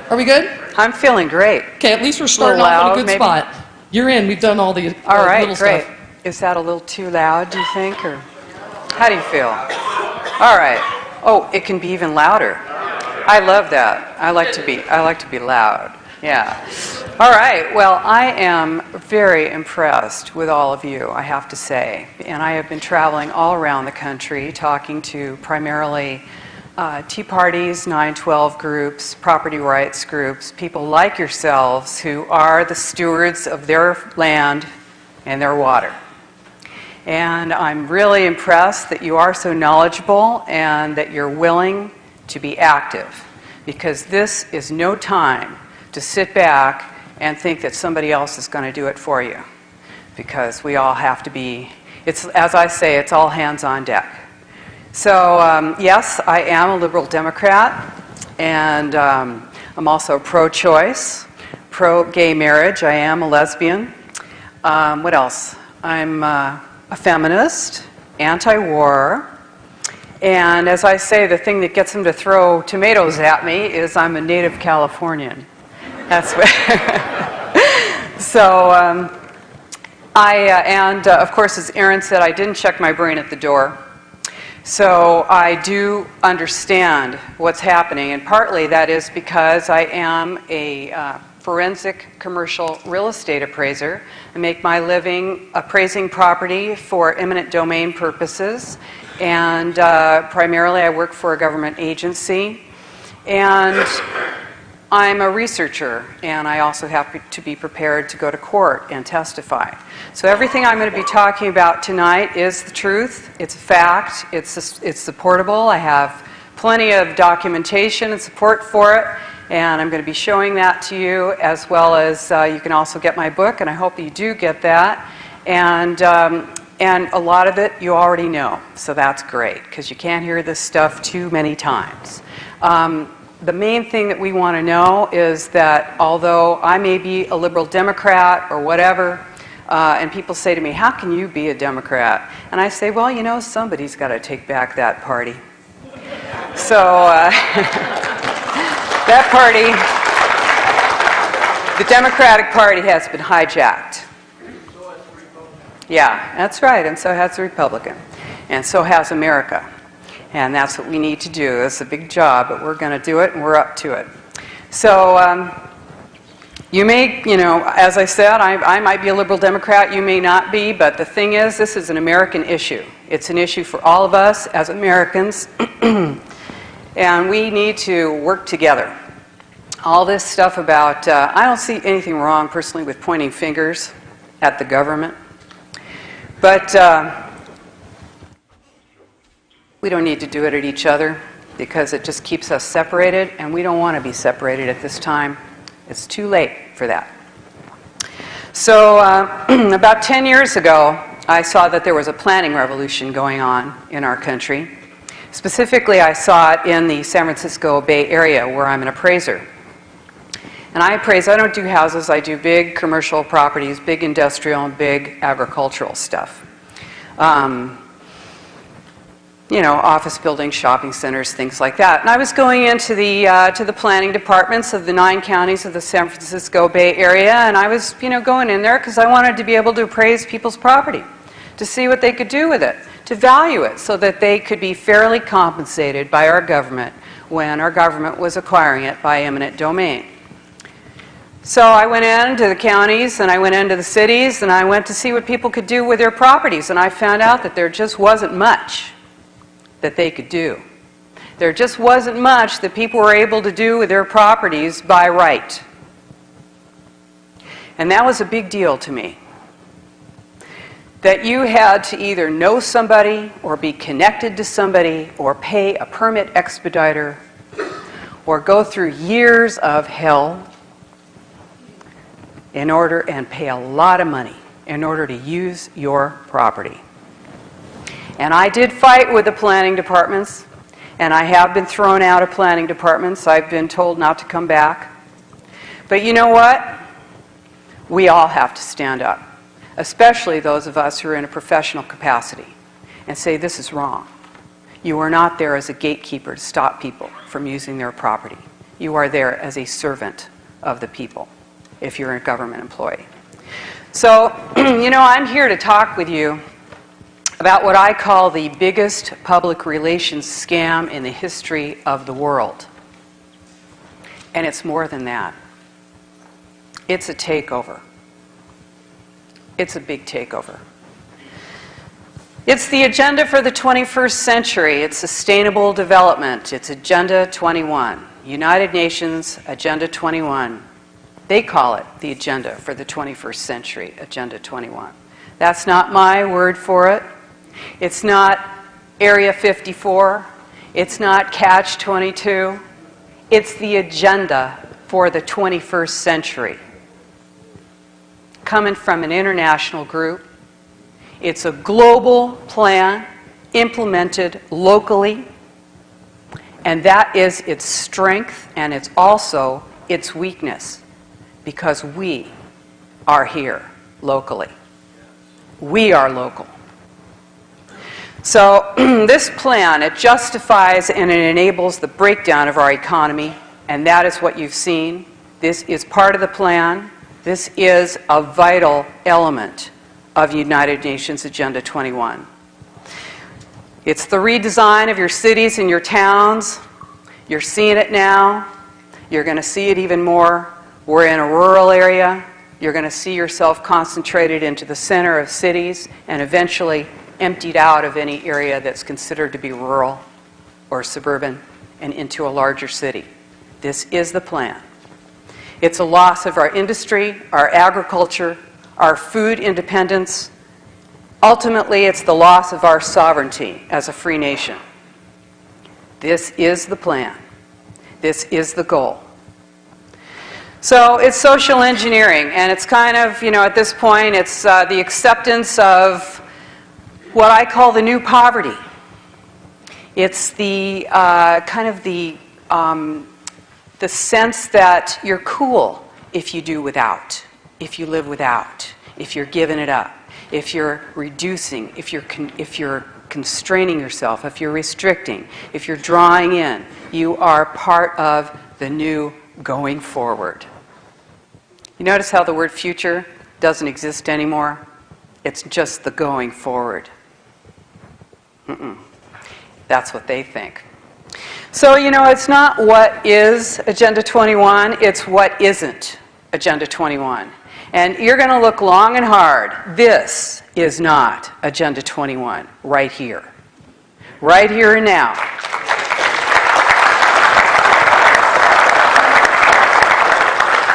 Are we good? I'm feeling great. Okay, at least we're starting off in a good maybe? spot. You're in. We've done all the All right, little great. stuff. Is that a little too loud, do you think, or how do you feel? All right. Oh, it can be even louder. I love that. I like to be loud. Yeah. All right. Well, I am very impressed with all of you, I have to say. And I have been traveling all around the country talking to primarily Tea Parties, 9/12 groups, property rights groups, people like yourselves who are the stewards of their land and their water. And I'm really impressed that you are so knowledgeable and that you're willing to be active, because this is no time to sit back and think that somebody else is going to do it for you, because we all have to be, it's, as I say, it's all hands on deck. So yes, I am a liberal Democrat, and I'm also pro-choice, pro-gay marriage. I am a lesbian. What else? I'm a feminist, anti-war, and as I say, the thing that gets them to throw tomatoes at me is I'm a native Californian. That's what. So of course, as Aaron said, I didn't check my brain at the door. So I do understand what's happening, and partly that is because I am a forensic commercial real estate appraiser. I make my living appraising property for eminent domain purposes, and primarily I work for a government agency, and I'm a researcher, and I also have to be prepared to go to court and testify. So everything I'm going to be talking about tonight is the truth, it's a fact, it's supportable. I have plenty of documentation and support for it, and I'm going to be showing that to you, as well as you can also get my book, and I hope you do get that. And a lot of it you already know, so that's great, because you can't hear this stuff too many times. The main thing that we want to know is that although I may be a liberal Democrat or whatever, and people say to me, how can you be a Democrat? And I say, well, you know, somebody's got to take back that party. So that party, the Democratic Party, has been hijacked. Yeah, that's right, and so has the Republican, and so has America. And that's what we need to do. It's a big job, but we're going to do it, and we're up to it. So you may, you know, as I said, I might be a liberal Democrat, you may not be, but the thing is, this is an American issue. It's an issue for all of us as Americans, and we need to work together. All this stuff about, I don't see anything wrong personally with pointing fingers at the government, but we don't need to do it at each other, because it just keeps us separated, and we don't want to be separated at this time. It's too late for that. So about 10 years ago, I saw that there was a planning revolution going on in our country. Specifically, I saw it in the San Francisco Bay Area, where I'm an appraiser. And I appraise, I don't do houses, I do big commercial properties, big industrial and big agricultural stuff. You know, office buildings, shopping centers, things like that. And I was going into to the planning departments of the 9 counties of the San Francisco Bay Area, and I was, you know, going in there because I wanted to be able to appraise people's property, to see what they could do with it, to value it, so that they could be fairly compensated by our government when our government was acquiring it by eminent domain. So I went into the counties, and I went into the cities, and I went to see what people could do with their properties, and I found out that there just wasn't much that they could do. There just wasn't much that people were able to do with their properties by right. And that was a big deal to me. That you had to either know somebody, or be connected to somebody, or pay a permit expediter, or go through years of hell in order, and pay a lot of money in order to use your property. And I did fight with the planning departments, and I have been thrown out of planning departments. I've been told not to come back. But you know what? We all have to stand up, especially those of us who are in a professional capacity, and say this is wrong. You are not there as a gatekeeper to stop people from using their property. You are there as a servant of the people if you're a government employee. So, I'm here to talk with you about what I call the biggest public relations scam in the history of the world. And it's more than that. It's a takeover. It's a big takeover. It's the agenda for the 21st century. It's sustainable development. It's Agenda 21. United Nations Agenda 21. They call it the agenda for the 21st century, Agenda 21. That's not my word for it. It's not Area 54. It's not Catch 22. It's the agenda for the 21st century. Coming from an international group. It's a global plan implemented locally, and that is its strength, and it's also its weakness, because we are here locally. We are local. So this plan, it justifies and it enables the breakdown of our economy, and that is what you've seen. This is part of the plan. This is a vital element of United Nations Agenda 21. It's the redesign of your cities and your towns. You're seeing it now. You're going to see it even more. We're in a rural area. You're going to see yourself concentrated into the center of cities and eventually emptied out of any area that's considered to be rural or suburban and into a larger city. This is the plan. It's a loss of our industry, our agriculture, our food independence. Ultimately, it's the loss of our sovereignty as a free nation. This is the plan. This is the goal. So it's social engineering, and it's kind of, at this point, it's the acceptance of what I call the new poverty. It's the the sense that you're cool if you do without, if you live without, if you're giving it up, if you're reducing, if you're constraining yourself, if you're restricting, if you're drawing in. You are part of the new going forward. You notice how the word future doesn't exist anymore? It's just the going forward. That's what they think. So, it's not what is Agenda 21, it's what isn't Agenda 21. And you're going to look long and hard. This is not Agenda 21 right here. Right here and now.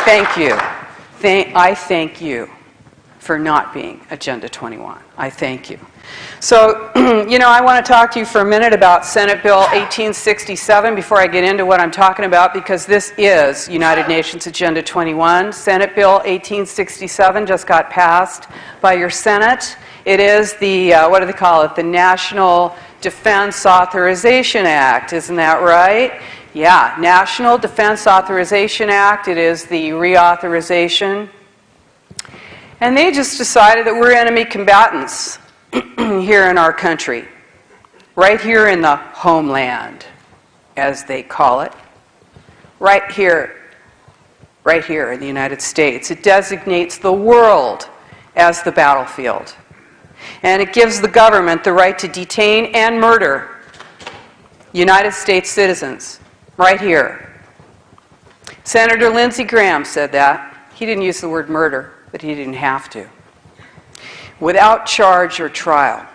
Thank you. I thank you for not being Agenda 21. I thank you. So, I want to talk to you for a minute about Senate Bill 1867 before I get into what I'm talking about, because this is United Nations Agenda 21. Senate Bill 1867 just got passed by your Senate. It is the, what do they call it, the National Defense Authorization Act, isn't that right? Yeah, National Defense Authorization Act. It is the reauthorization. And they just decided that we're enemy combatants here in our country, right here in the homeland, as they call it, right here in the United States. It designates the world as the battlefield. And it gives the government the right to detain and murder United States citizens, right here. Senator Lindsey Graham said that. He didn't use the word murder, but he didn't have to. Without charge or trial,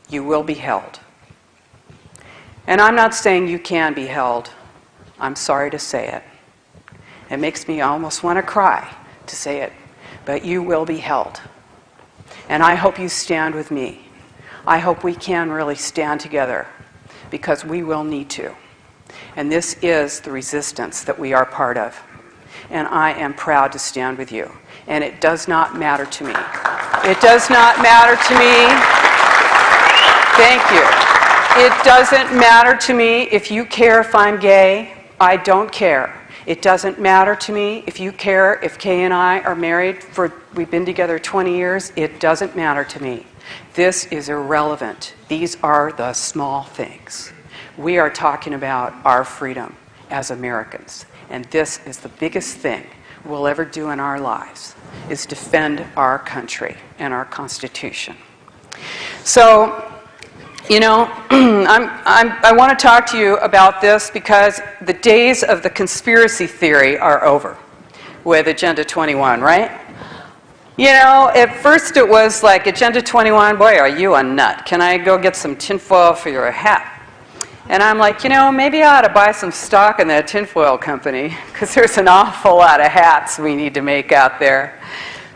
you will be held. And I'm not saying you can be held. I'm sorry to say it. It makes me almost want to cry to say it. But you will be held. And I hope you stand with me. I hope we can really stand together, because we will need to. And this is the resistance that we are part of. And I am proud to stand with you. And it does not matter to me. It does not matter to me. Thank you. It doesn't matter to me if you care if I'm gay. I don't care. It doesn't matter to me if you care if Kay and I are married we've been together 20 years. It doesn't matter to me. This is irrelevant. These are the small things. We are talking about our freedom as Americans. And this is the biggest thing we'll ever do in our lives, is defend our country and our Constitution. So, you know, I want to talk to you about this because the days of the conspiracy theory are over with Agenda 21, right? You know, at first it was like, Agenda 21, boy, are you a nut. Can I go get some tinfoil for your hat? And I'm like, you know, maybe I ought to buy some stock in that tinfoil company because there's an awful lot of hats we need to make out there.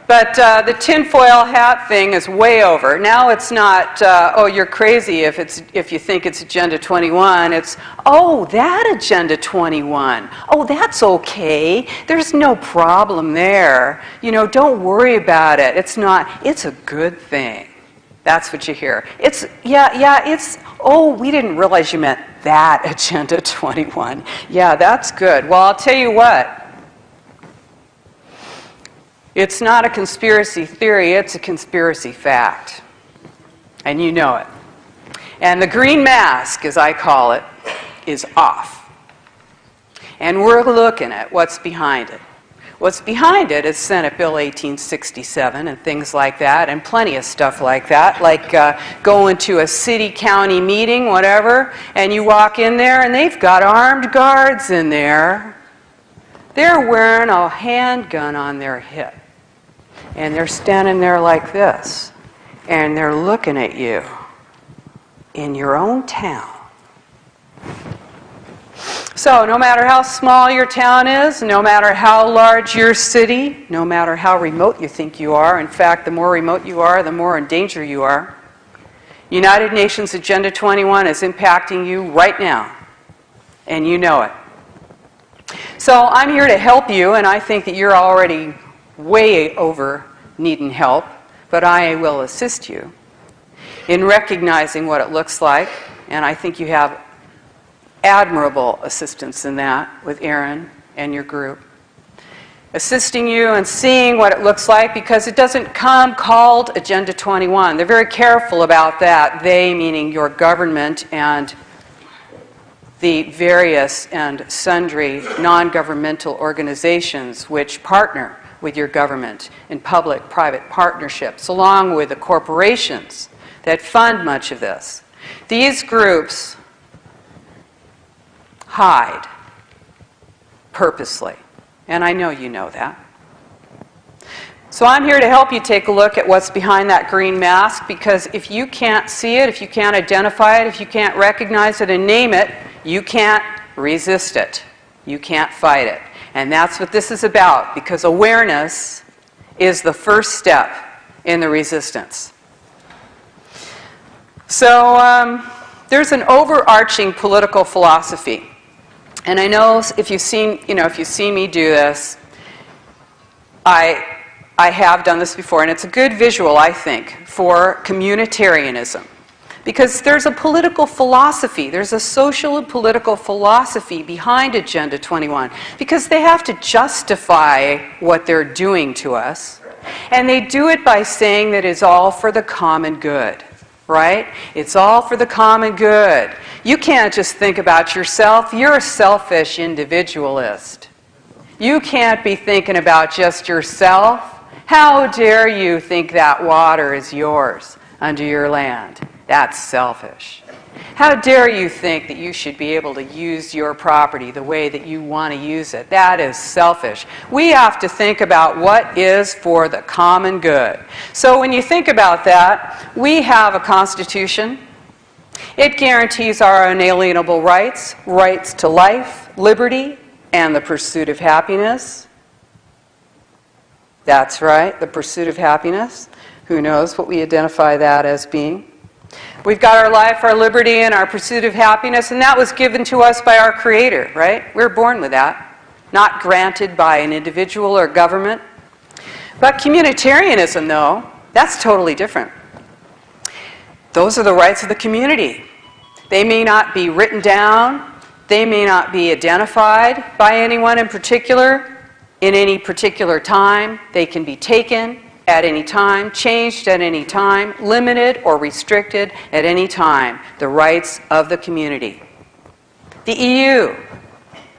But the tinfoil hat thing is way over. Now it's not, oh, you're crazy if you think it's Agenda 21. It's, oh, that Agenda 21. Oh, that's okay. There's no problem there. You know, don't worry about it. It's not, it's a good thing. That's what you hear. It's, yeah, it's, oh, we didn't realize you meant that Agenda 21. Yeah, that's good. Well, I'll tell you what. It's not a conspiracy theory, it's a conspiracy fact. And you know it. And the green mask, as I call it, is off. And we're looking at what's behind it. What's behind it is Senate Bill 1867 and things like that, and plenty of stuff like that, like going to a city, county meeting, whatever, and you walk in there and they've got armed guards in there. They're wearing a handgun on their hip. And they're standing there like this, and they're looking at you in your own town. So no matter how small your town is, no matter how large your city, no matter how remote you think you are, in fact, the more remote you are, the more in danger you are, United Nations Agenda 21 is impacting you right now, and you know it. So I'm here to help you, and I think that you're already way over needing help, but I will assist you in recognizing what it looks like, and I think you have admirable assistance in that with Aaron and your group. Assisting you in seeing what it looks like, because it doesn't come called Agenda 21. They're very careful about that, they meaning your government and the various and sundry non-governmental organizations which partner with your government in public-private partnerships, along with the corporations that fund much of this. These groups hide purposely, and I know you know that. So I'm here to help you take a look at what's behind that green mask, because if you can't see it, if you can't identify it, if you can't recognize it and name it, you can't resist it. You can't fight it. And that's what this is about, because awareness is the first step in the resistance. So there's an overarching political philosophy. And I know if you've seen me do this, I have done this before, and it's a good visual, I think, for communitarianism. Because there's a political philosophy, there's a social and political philosophy behind Agenda 21, because they have to justify what they're doing to us, and they do it by saying that it's all for the common good, right? It's all for the common good. You can't just think about yourself, you're a selfish individualist. You can't be thinking about just yourself. How dare you think that water is yours under your land? That's selfish. How dare you think that you should be able to use your property the way that you want to use it? That is selfish. We have to think about what is for the common good. So when you think about that, we have a Constitution. It guarantees our unalienable rights, rights to life, liberty, and the pursuit of happiness. That's right, the pursuit of happiness. Who knows what we identify that as being? We've got our life, our liberty, and our pursuit of happiness, and that was given to us by our Creator, right? We're born with that, not granted by an individual or government. But communitarianism, though, that's totally different. Those are the rights of the community. They may not be written down, they may not be identified by anyone in particular, in any particular time. They can be taken at any time, changed at any time, limited or restricted at any time, the rights of the community. The EU,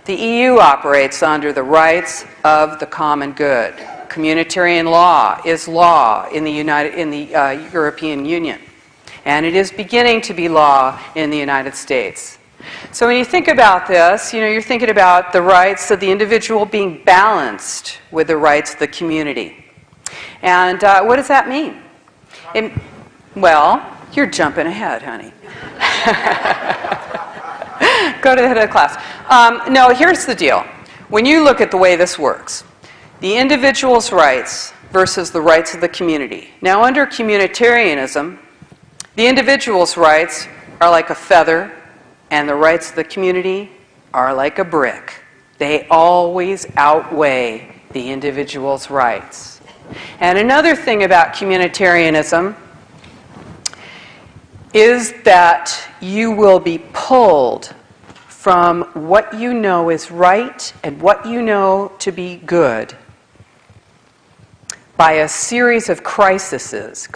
The EU operates under the rights of the common good. Communitarian law is law in the European Union, and it is beginning to be law in the United States. So when you think about this, you're thinking about the rights of the individual being balanced with the rights of the community. And what does that mean? Well, you're jumping ahead, honey. Go to the head of the class. No, here's the deal. When you look at the way this works, the individual's rights versus the rights of the community. Now, under communitarianism, the individual's rights are like a feather, and the rights of the community are like a brick. They always outweigh the individual's rights. And another thing about communitarianism is that you will be pulled from what you know is right and what you know to be good by a series of crises.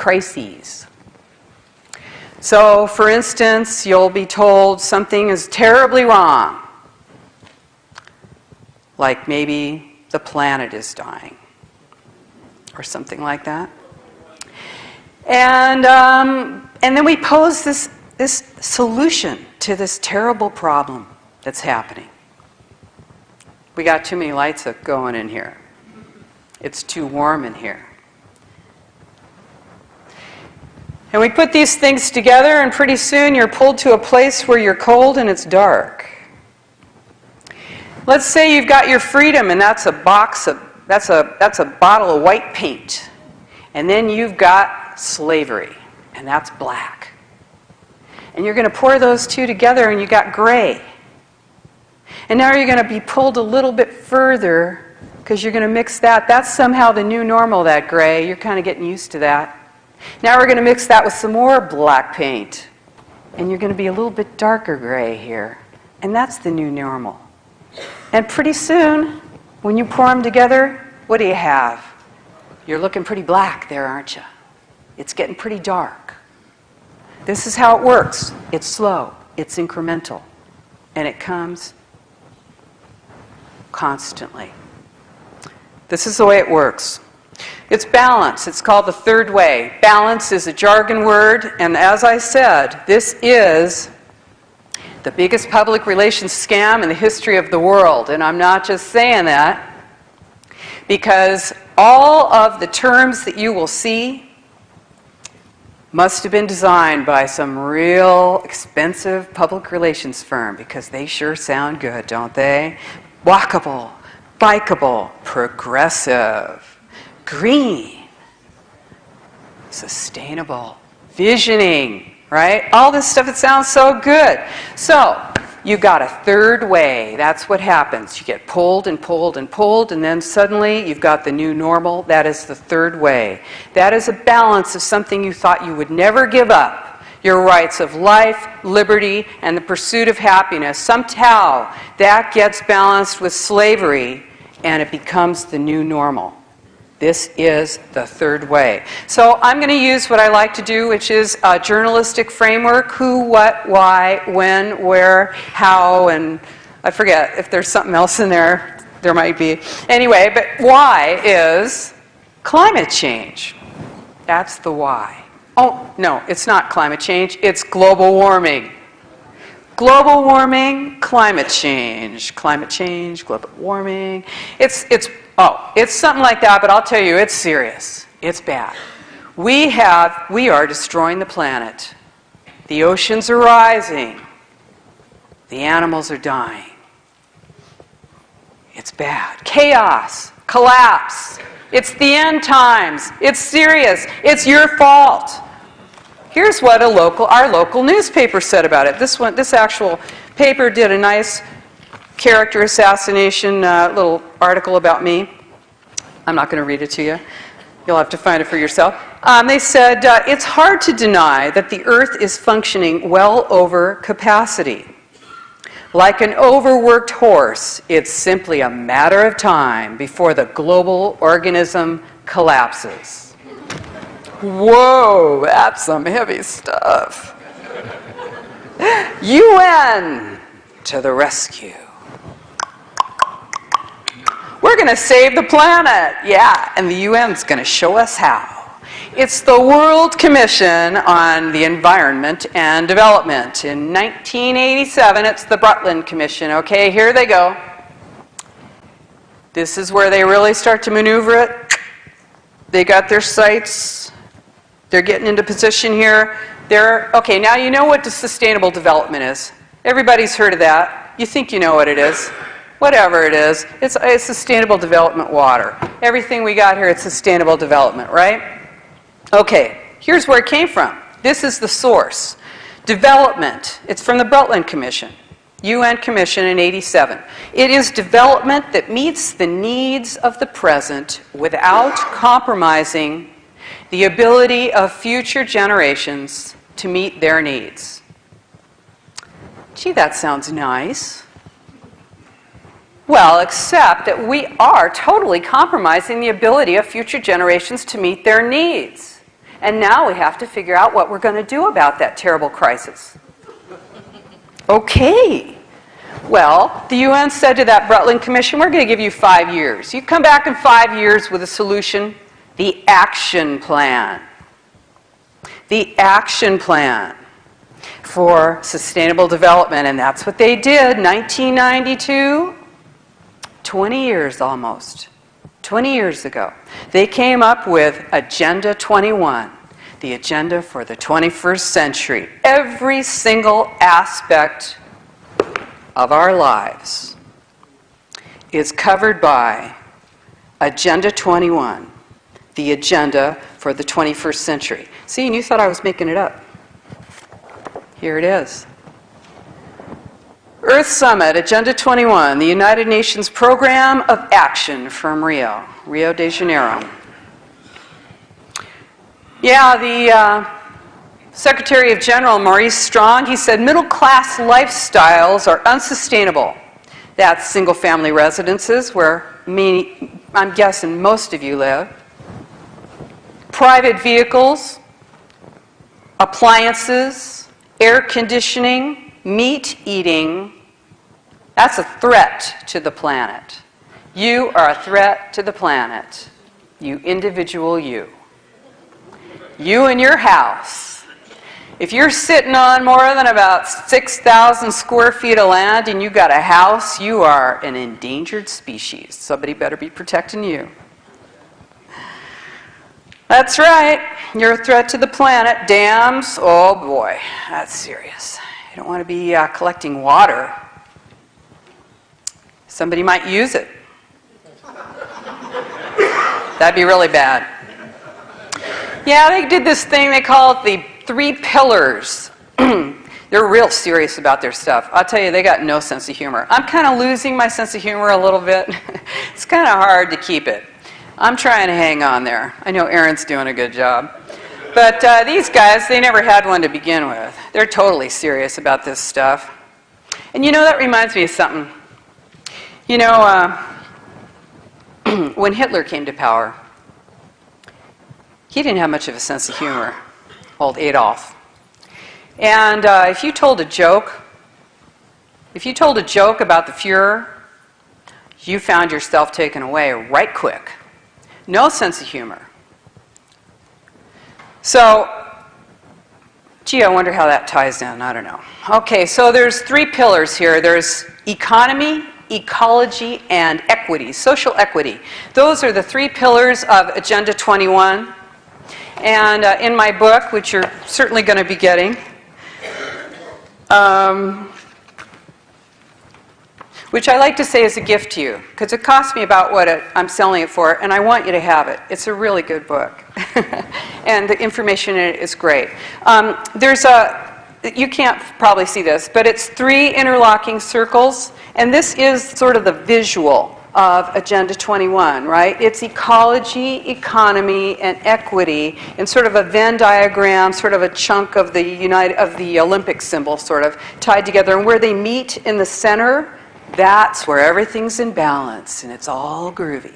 So, for instance, you'll be told something is terribly wrong, like maybe the planet is dying, or something like that. And then we pose this solution to this terrible problem that's happening. We got too many lights going in here. It's too warm in here. And we put these things together, and pretty soon you're pulled to a place where you're cold and it's dark. Let's say you've got your freedom, and that's a bottle of white paint. And then you've got slavery, and that's black. And you're going to pour those two together, and you got gray. And now you're going to be pulled a little bit further because you're going to mix that. That's somehow the new normal, that gray. You're kind of getting used to that. Now we're going to mix that with some more black paint. And you're going to be a little bit darker gray here. And that's the new normal. And pretty soon, when you pour them together, what do you have? You're looking pretty black there, aren't you? It's getting pretty dark. This is how it works. It's slow. It's incremental. And it comes constantly. This is the way it works. It's balance. It's called the third way. Balance is a jargon word, and as I said, this is the biggest public relations scam in the history of the world. And I'm not just saying that, because all of the terms that you will see must have been designed by some real expensive public relations firm, because they sure sound good, don't they? Walkable, bikeable, progressive, green, sustainable, visioning, right? All this stuff that sounds so good. So, you got a third way. That's what happens. You get pulled and pulled and pulled, and then suddenly you've got the new normal. That is the third way. That is a balance of something you thought you would never give up. Your rights of life, liberty, and the pursuit of happiness. Somehow that gets balanced with slavery, and it becomes the new normal. This is the third way. So I'm going to use what I like to do, which is a journalistic framework: who, what, why, when, where, how, and I forget if there's something else in there. There might be. Anyway, but why is climate change. That's the why. Oh, no, it's not climate change. It's global warming. Global warming, climate change, global warming. It's something like that, but I'll tell you, it's serious. It's bad. We are destroying the planet. The oceans are rising. The animals are dying. It's bad. Chaos, collapse. It's the end times. It's serious. It's your fault. Here's what our local newspaper said about it. This actual paper did a nice character assassination little article about me. I'm not going to read it to you. You'll have to find it for yourself. They said, it's hard to deny that the Earth is functioning well over capacity. Like an overworked horse, it's simply a matter of time before the global organism collapses. Whoa, that's some heavy stuff. UN to the rescue. We're going to save the planet. Yeah, and the UN's going to show us how. It's the World Commission on the Environment and Development. In 1987, it's the Brundtland Commission. Okay, here they go. This is where they really start to maneuver it. They got their sights. They're getting into position here. Okay, now you know what the sustainable development is. Everybody's heard of that. You think you know what it is. Whatever it is, it's sustainable development water. Everything we got here, it's sustainable development, right? Okay, here's where it came from. This is the source. Development, it's from the Brundtland Commission, UN Commission in '87. It is development that meets the needs of the present without compromising the ability of future generations to meet their needs. Gee, that sounds nice. Well, except that we are totally compromising the ability of future generations to meet their needs. And now we have to figure out what we're going to do about that terrible crisis. Okay. Well, the UN said to that Brundtland Commission, we're going to give you 5 years. You come back in 5 years with a solution, the action plan. The action plan for sustainable development. And that's what they did, 1992, 20 years almost. 20 years ago, they came up with Agenda 21, the agenda for the 21st century. Every single aspect of our lives is covered by Agenda 21, the agenda for the 21st century. See, and you thought I was making it up. Here it is. Earth Summit, Agenda 21, the United Nations Program of Action from Rio de Janeiro. Yeah, the Secretary of General, Maurice Strong, he said middle-class lifestyles are unsustainable. That's single-family residences where I'm guessing most of you live. Private vehicles, appliances, air conditioning, meat eating, that's a threat to the planet. You are a threat to the planet. You individual you. You and your house. If you're sitting on more than about 6,000 square feet of land and you got a house, you are an endangered species. Somebody better be protecting you. That's right. You're a threat to the planet. Dams, oh boy, that's serious. You don't want to be collecting water. Somebody might use it. That'd be really bad. Yeah, they did this thing, they call it the 3 pillars. They're real serious about their stuff. I'll tell you, they got no sense of humor. I'm kind of losing my sense of humor a little bit. It's kind of hard to keep it. I'm trying to hang on there. I know Aaron's doing a good job. But these guys, they never had one to begin with. They're totally serious about this stuff. And you know, that reminds me of something. You know, when Hitler came to power, he didn't have much of a sense of humor, old Adolf. And if you told a joke about the Fuhrer, you found yourself taken away right quick. No sense of humor. So, gee, I wonder how that ties in. I don't know. Okay, so there's 3 pillars here. There's economy, ecology, and equity, social equity. Those are the 3 pillars of Agenda 21. And in my book, which you're certainly going to be getting, which I like to say is a gift to you, because it cost me about what I'm selling it for, and I want you to have it. It's a really good book. And the information in it is great. You can't probably see this, but it's 3 interlocking circles, and this is sort of the visual of Agenda 21, right? It's ecology, economy, and equity in sort of a Venn diagram, sort of a chunk of the Olympic symbol, sort of tied together. And where they meet in the center, that's where everything's in balance and it's all groovy.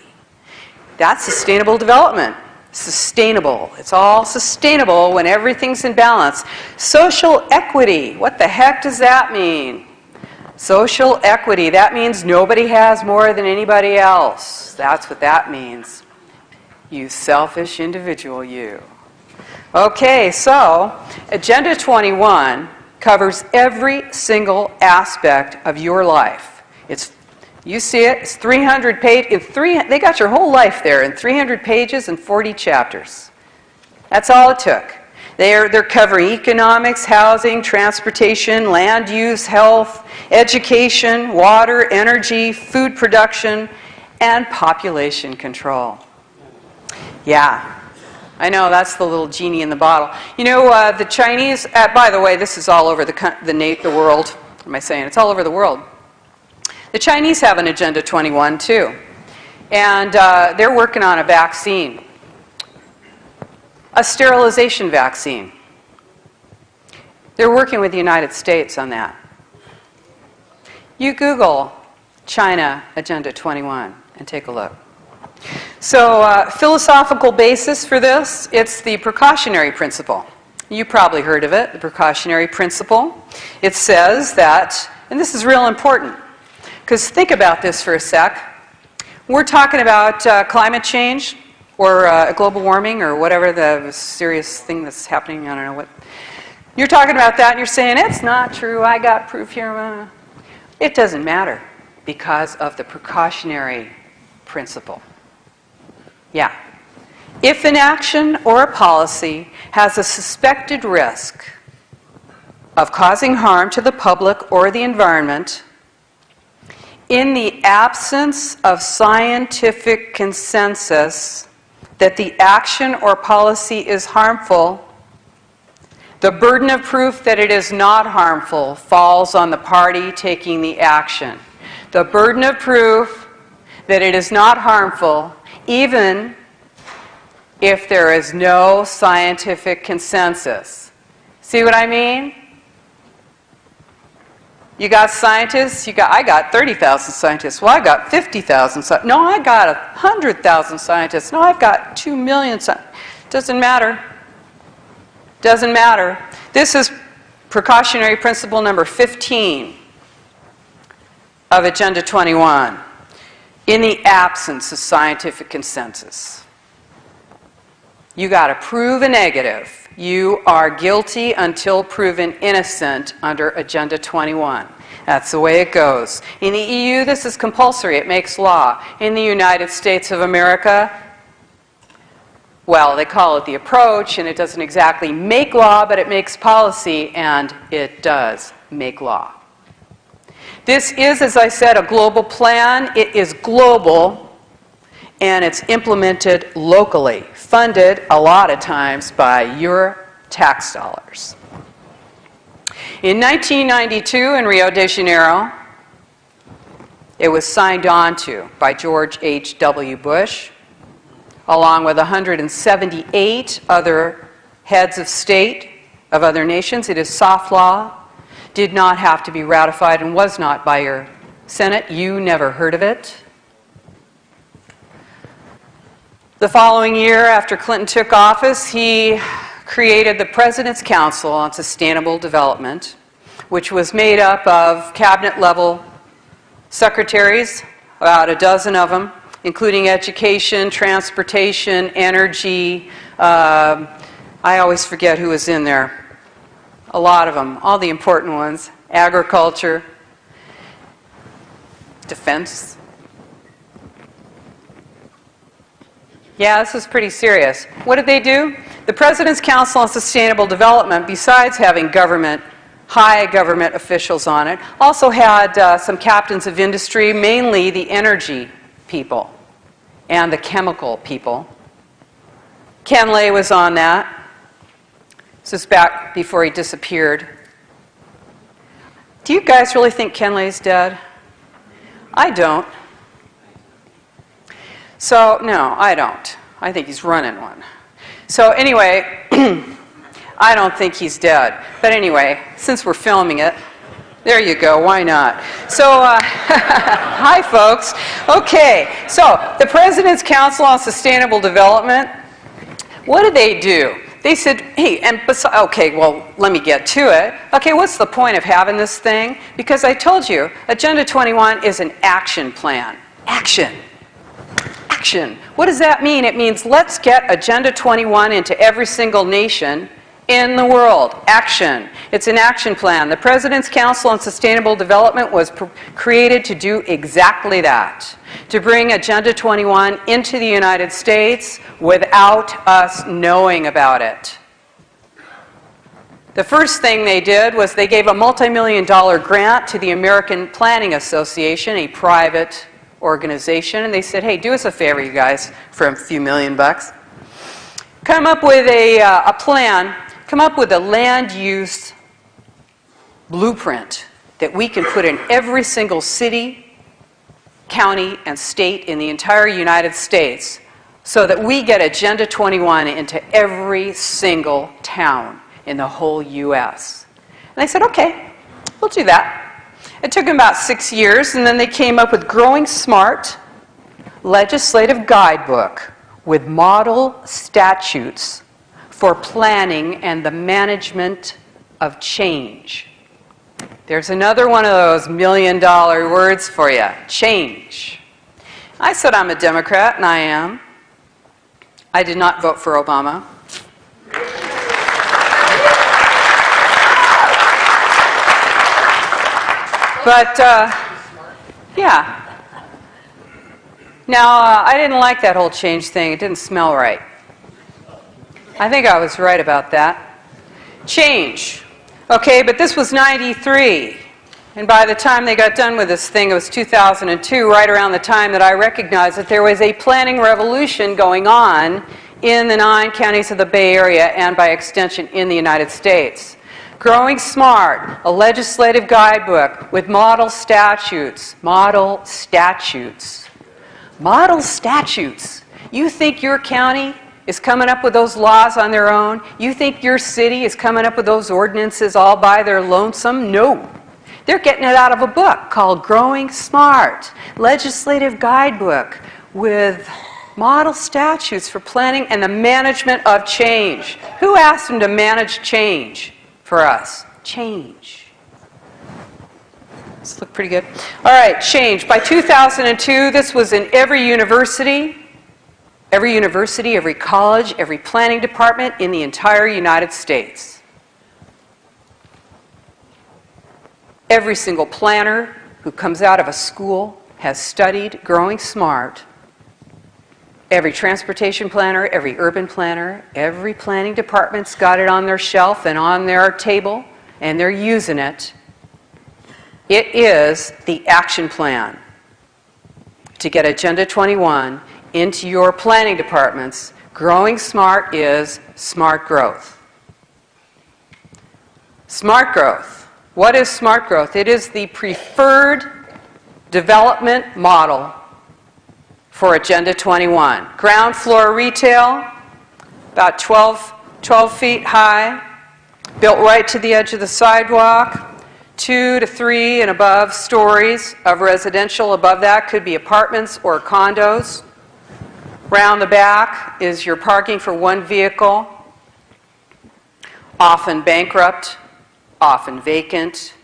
That's sustainable development. Sustainable. It's all sustainable when everything's in balance. Social equity. What the heck does that mean? Social equity, that means nobody has more than anybody else. That's what that means. You selfish individual, you. Okay, so Agenda 21 covers every single aspect of your life. You see it, it's 300 pages. They got your whole life there in 300 pages and 40 chapters. That's all it took. They're covering economics, housing, transportation, land use, health, education, water, energy, food production, and population control. Yeah, I know, that's the little genie in the bottle. You know, the Chinese, by the way, this is all over the world. What am I saying? It's all over the world. The Chinese have an Agenda 21 too. And they're working on a vaccine. A sterilization vaccine. They're working with the United States on that. You Google China Agenda 21 and take a look. So, philosophical basis for this, it's the precautionary principle. You probably heard of it, the precautionary principle. It says that, and this is real important, because think about this for a sec. We're talking about climate change, or global warming, or whatever the serious thing that's happening, I don't know what. You're talking about that and you're saying, it's not true, I got proof here. It doesn't matter because of the precautionary principle. Yeah. If an action or a policy has a suspected risk of causing harm to the public or the environment, in the absence of scientific consensus that the action or policy is harmful, the burden of proof that it is not harmful falls on the party taking the action. The burden of proof that it is not harmful, even if there is no scientific consensus. See what I mean? You got scientists, I got 30,000 scientists. Well, I got 50,000 scientists. No, I got 100,000 scientists. No, I've got 2 million scientists. Doesn't matter. Doesn't matter. This is precautionary principle number 15 of Agenda 21. In the absence of scientific consensus. You got to prove a negative. You are guilty until proven innocent under Agenda 21. That's the way it goes. In the EU, this is compulsory. It makes law. In the United States of America, well, they call it the approach, and it doesn't exactly make law, but it makes policy, and it does make law. This is, as I said, a global plan. It is global, and it's implemented locally, funded a lot of times by your tax dollars. In 1992 in Rio de Janeiro, it was signed on to by George H.W. Bush, along with 178 other heads of state of other nations. It is soft law, did not have to be ratified, and was not by your Senate. You never heard of it. The following year, after Clinton took office, he created the President's Council on Sustainable Development, which was made up of cabinet-level secretaries, about a dozen of them, including education, transportation, energy. I always forget who was in there. A lot of them, all the important ones. Agriculture, defense. Yeah, this is pretty serious. What did they do? The President's Council on Sustainable Development, besides having high government officials on it, also had some captains of industry, mainly the energy people and the chemical people. Ken Lay was on that. This was back before he disappeared. Do you guys really think Ken Lay's dead? I don't. So, no, I don't. I think he's running one. So anyway, I don't think he's dead. But anyway, since we're filming it, there you go, why not? So, hi folks. Okay, so the President's Council on Sustainable Development, what do? They said, hey, and okay, well, let me get to it. Okay, what's the point of having this thing? Because I told you, Agenda 21 is an action plan. Action. Action. What does that mean? It means let's get Agenda 21 into every single nation in the world. Action. It's an action plan. The President's Council on Sustainable Development was created to do exactly that, to bring Agenda 21 into the United States without us knowing about it. The first thing they did was they gave a multi-million-dollar grant to the American Planning Association, a private organization, and they said, hey, do us a favor, you guys, for a few $1,000,000. Come up with a plan. Come up with a land use blueprint that we can put in every single city, county, and state in the entire United States so that we get Agenda 21 into every single town in the whole U.S. And I said, okay, we'll do that. It took them about 6 years, and then they came up with Growing Smart Legislative Guidebook with model statutes for planning and the management of change. There's another one of those $1,000,000 words for you, change. I said I'm a Democrat, and I am. I did not vote for Obama. But, yeah. Now, I didn't like that whole change thing. It didn't smell right. I think I was right about that. Change. Okay, but this was 93. And by the time they got done with this thing, it was 2002, right around the time that I recognized that there was a planning revolution going on in the 9 counties of the Bay Area and, by extension, in the United States. Growing Smart, a legislative guidebook with model statutes. Model statutes. Model statutes. You think your county is coming up with those laws on their own? You think your city is coming up with those ordinances all by their lonesome? No. They're getting it out of a book called Growing Smart, legislative guidebook with model statutes for planning and the management of change. Who asked them to manage change for us? Change. This look pretty good. All right, change. By 2002, this was in every university, every college, every planning department in the entire United States. Every single planner who comes out of a school has studied Growing Smart. Every transportation planner, every urban planner, every planning department's got it on their shelf and on their table, and they're using it. It is the action plan to get Agenda 21 into your planning departments. Growing Smart is smart growth. Smart growth. What is smart growth? It is the preferred development model for Agenda 21. Ground floor retail, about 12 feet high, built right to the edge of the sidewalk, 2 to 3 and above stories of residential. Above that could be apartments or condos. Round the back is your parking for one vehicle, often bankrupt, often vacant,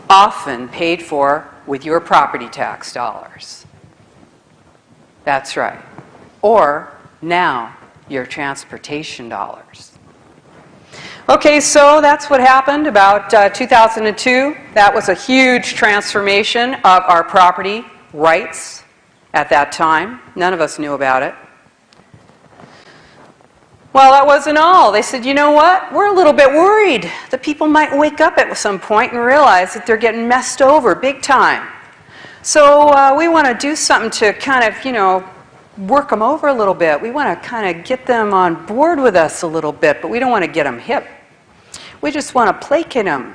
often paid for with your property tax dollars. That's right. Or now, your transportation dollars. Okay, so that's what happened about 2002. That was a huge transformation of our property rights at that time. None of us knew about it. Well, that wasn't all. They said, you know what? We're a little bit worried that people might wake up at some point and realize that they're getting messed over big time. So we want to do something to kind of, work them over a little bit. We want to kind of get them on board with us a little bit, but we don't want to get them hip. We just want to placate them.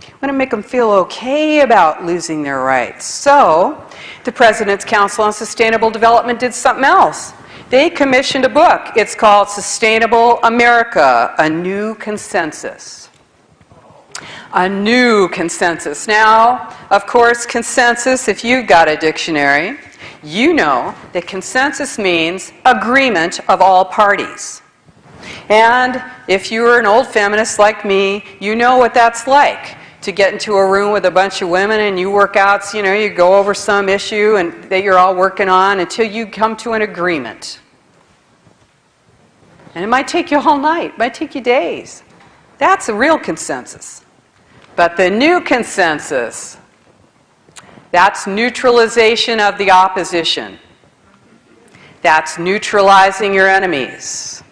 We want to make them feel okay about losing their rights. So the President's Council on Sustainable Development did something else. They commissioned a book. It's called Sustainable America, A New Consensus. A new consensus. Now, of course, consensus, if you've got a dictionary, you know that consensus means agreement of all parties. And if you're an old feminist like me, you know what that's like. To get into a room with a bunch of women and you work out, you go over some issue and that you're all working on until you come to an agreement. And it might take you all night, it might take you days. That's a real consensus. But the new consensus, that's neutralization of the opposition. That's neutralizing your enemies.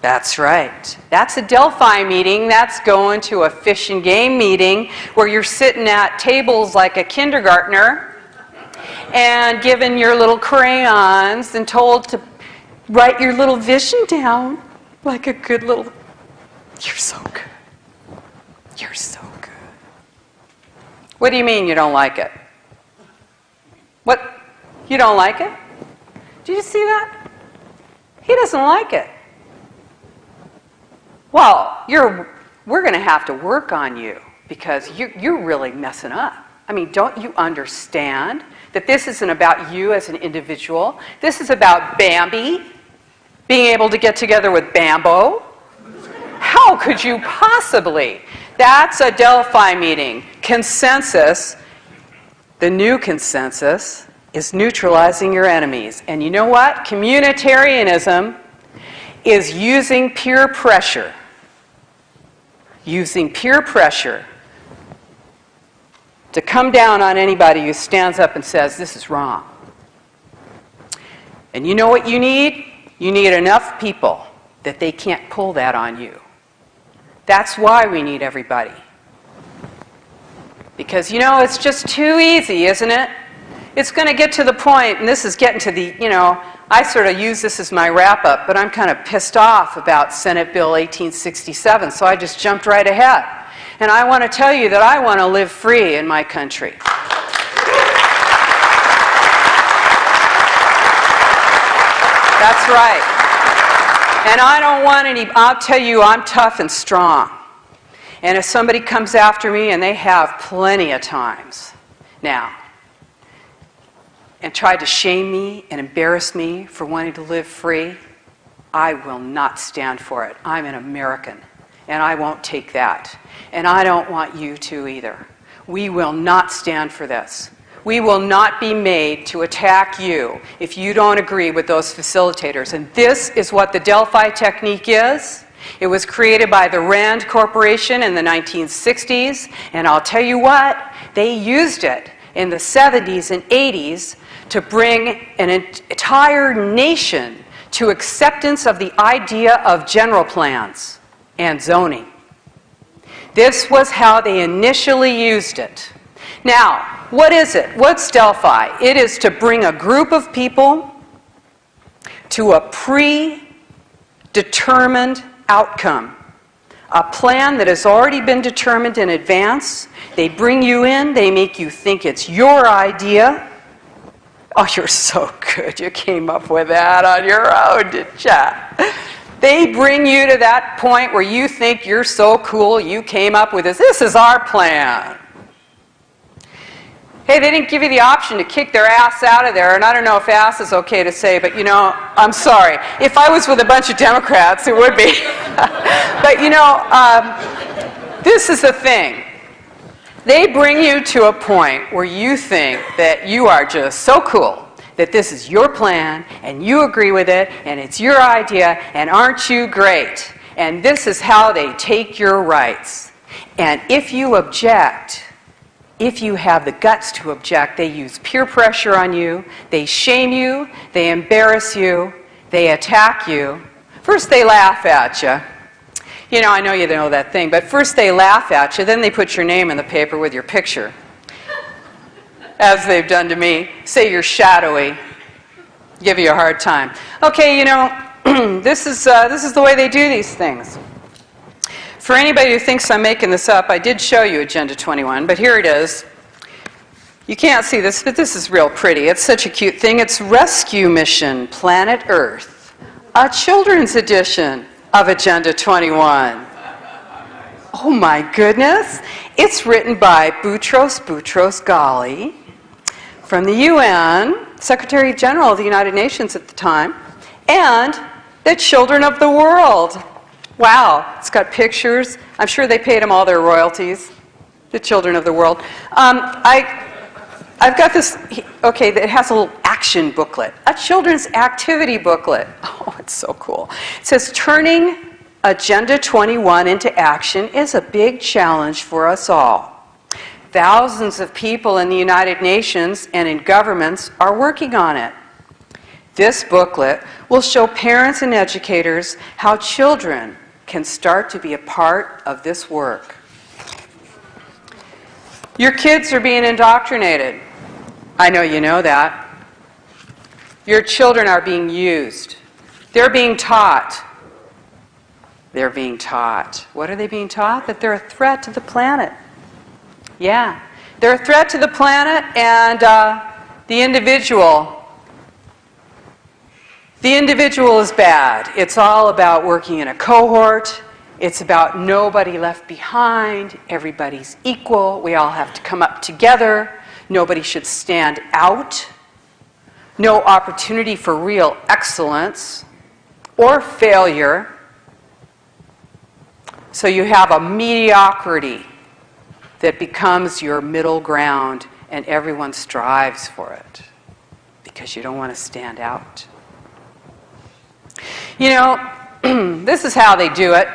That's right. That's a Delphi meeting. That's going to a fish and game meeting where you're sitting at tables like a kindergartner and given your little crayons and told to write your little vision down like a good little... You're so good. You're so good. What do you mean you don't like it? What? You don't like it? Did you see that? He doesn't like it. Well, we're going to have to work on you because you're really messing up. I mean, don't you understand that this isn't about you as an individual? This is about Bambi being able to get together with Bambo. How could you possibly? That's a Delphi meeting. Consensus, the new consensus, is neutralizing your enemies. And you know what? Communitarianism is using peer pressure. Using peer pressure to come down on anybody who stands up and says, this is wrong. And you know what you need? You need enough people that they can't pull that on you. That's why we need everybody. Because, it's just too easy, isn't it? It's going to get to the point, and this is getting to the, I sort of use this as my wrap-up, but I'm kind of pissed off about Senate Bill 1867, so I just jumped right ahead. And I want to tell you that I want to live free in my country. That's right. And I don't want any, I'll tell you, I'm tough and strong. And if somebody comes after me, and they have plenty of times now, and tried to shame me and embarrass me for wanting to live free, I will not stand for it. I'm an American, and I won't take that. And I don't want you to either. We will not stand for this. We will not be made to attack you if you don't agree with those facilitators. And this is what the Delphi technique is. It was created by the Rand Corporation in the 1960s, and I'll tell you what, they used it in the 70s and 80s to bring an entire nation to acceptance of the idea of general plans and zoning. This was how they initially used it. Now, what is it? What's Delphi? It is to bring a group of people to a predetermined outcome, a plan that has already been determined in advance. They bring you in, they make you think it's your idea. Oh, you're so good. You came up with that on your own, didn't you? They bring you to that point where you think you're so cool, you came up with this. This is our plan. Hey, they didn't give you the option to kick their ass out of there, and I don't know if ass is okay to say, but I'm sorry. If I was with a bunch of Democrats, it would be. But this is the thing. They bring you to a point where you think that you are just so cool, that this is your plan, and you agree with it, and it's your idea, and aren't you great? And this is how they take your rights. And if you object, if you have the guts to object, they use peer pressure on you, they shame you, they embarrass you, they attack you. First they laugh at you. I know you know that thing, but first they laugh at you, then they put your name in the paper with your picture, as they've done to me. Say you're shadowy, give you a hard time. Okay, this is the way they do these things. For anybody who thinks I'm making this up, I did show you Agenda 21, but here it is. You can't see this, but this is real pretty. It's such a cute thing. It's Rescue Mission Planet Earth, a children's edition of Agenda 21. Oh my goodness. It's written by Boutros Ghali from the UN, Secretary General of the United Nations at the time, and The children of the world. Wow, it's got pictures. I'm sure they paid them all their royalties. The children of the world. I've got this, okay, it has a little action booklet, a children's activity booklet. Oh, it's so cool. It says, turning Agenda 21 into action is a big challenge for us all. Thousands of people in the United Nations and in governments are working on it. This booklet will show parents and educators how children can start to be a part of this work. Your kids are being indoctrinated. I know you know that. Your children are being used. They're being taught. They're being taught. What are they being taught? That they're a threat to the planet. Yeah. They're a threat to the planet and the individual. The individual is bad. It's all about working in a cohort. It's about nobody left behind. Everybody's equal. We all have to come up together. Nobody should stand out. No opportunity for real excellence or failure. So you have a mediocrity that becomes your middle ground, and everyone strives for it because you don't want to stand out. You know, this is how they do it.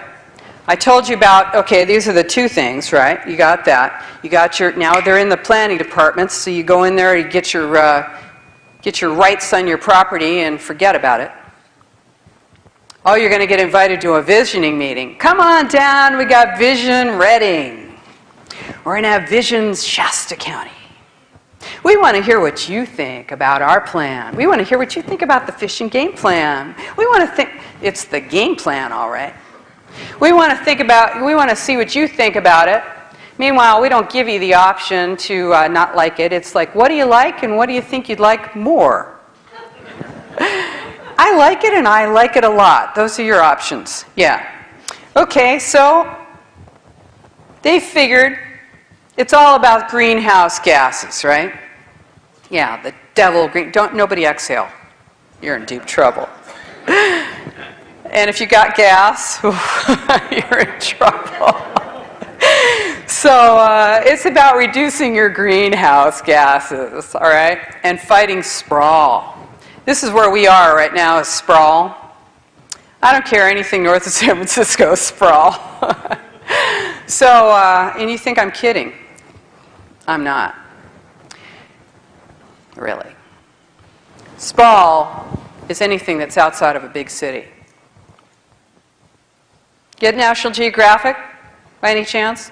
I told you about, okay, these are the two things, right? You got that. You got your, now they're in the planning department, so you go in there, you get your rights on your property and forget about it. Oh, you're going to get invited to a visioning meeting. Come on down, we got Vision Reading. We're going to have Visions Shasta County. We want to hear what you think about our plan. We want to hear what you think about the fish and game plan. We want to think, it's the game plan, all right. We want to see what you think about it. Meanwhile, we don't give you the option to not like it. It's like, what do you like and what do you think you'd like more? I like it and I like it a lot. Those are your options. Yeah. Okay, so they figured it's all about greenhouse gases, right? Yeah, the devil green. Nobody exhale. You're in deep trouble. And if you got gas, you're in trouble. So it's about reducing your greenhouse gases, all right? And fighting sprawl. This is where we are right now, is sprawl. I don't care anything north of San Francisco, sprawl. So, and you think I'm kidding. I'm not. Really. Sprawl is anything that's outside of a big city. Get National Geographic, by any chance?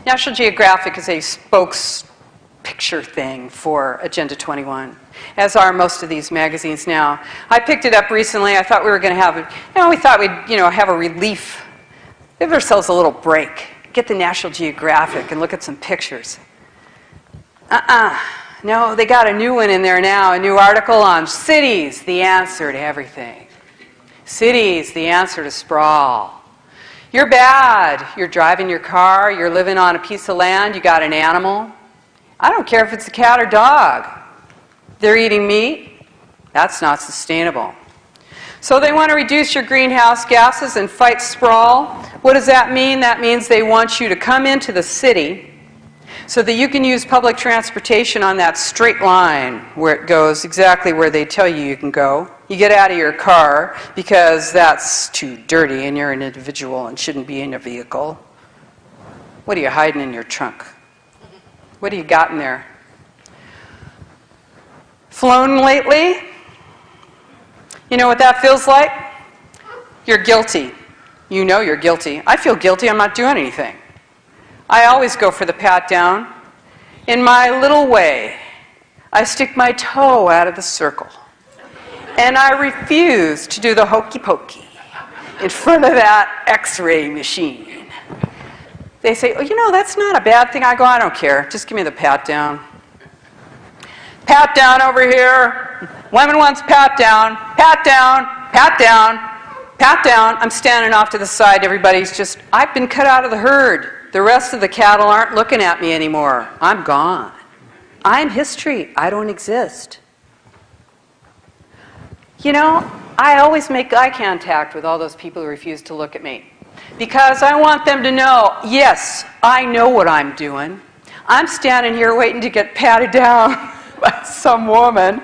National Geographic is a spokes picture thing for Agenda 21, as are most of these magazines now. I picked it up recently. I thought we were going to have, we thought we'd, have a relief. Give ourselves a little break. Get the National Geographic and look at some pictures. No, they got a new one in there now, a new article on cities, the answer to everything. Cities, the answer to sprawl. You're bad. You're driving your car. You're living on a piece of land. You got an animal. I don't care if it's a cat or dog. They're eating meat. That's not sustainable. So they want to reduce your greenhouse gases and fight sprawl. What does that mean? That means they want you to come into the city so that you can use public transportation on that straight line where it goes exactly where they tell you can go. You get out of your car because that's too dirty and you're an individual and shouldn't be in a vehicle. What are you hiding in your trunk? What do you got in there? Flown lately? You know what that feels like? You're guilty. You know you're guilty. I feel guilty. I'm not doing anything. I always go for the pat down. In my little way, I stick my toe out of the circle. And I refuse to do the hokey pokey in front of that X-ray machine. They say, oh, that's not a bad thing. I go, I don't care. Just give me the pat down. Pat down over here. Women wants pat down. Pat down. Pat down. Pat down. I'm standing off to the side. Everybody's just, I've been cut out of the herd. The rest of the cattle aren't looking at me anymore. I'm gone. I'm history. I don't exist. I always make eye contact with all those people who refuse to look at me. Because I want them to know, yes, I know what I'm doing. I'm standing here waiting to get patted down by some woman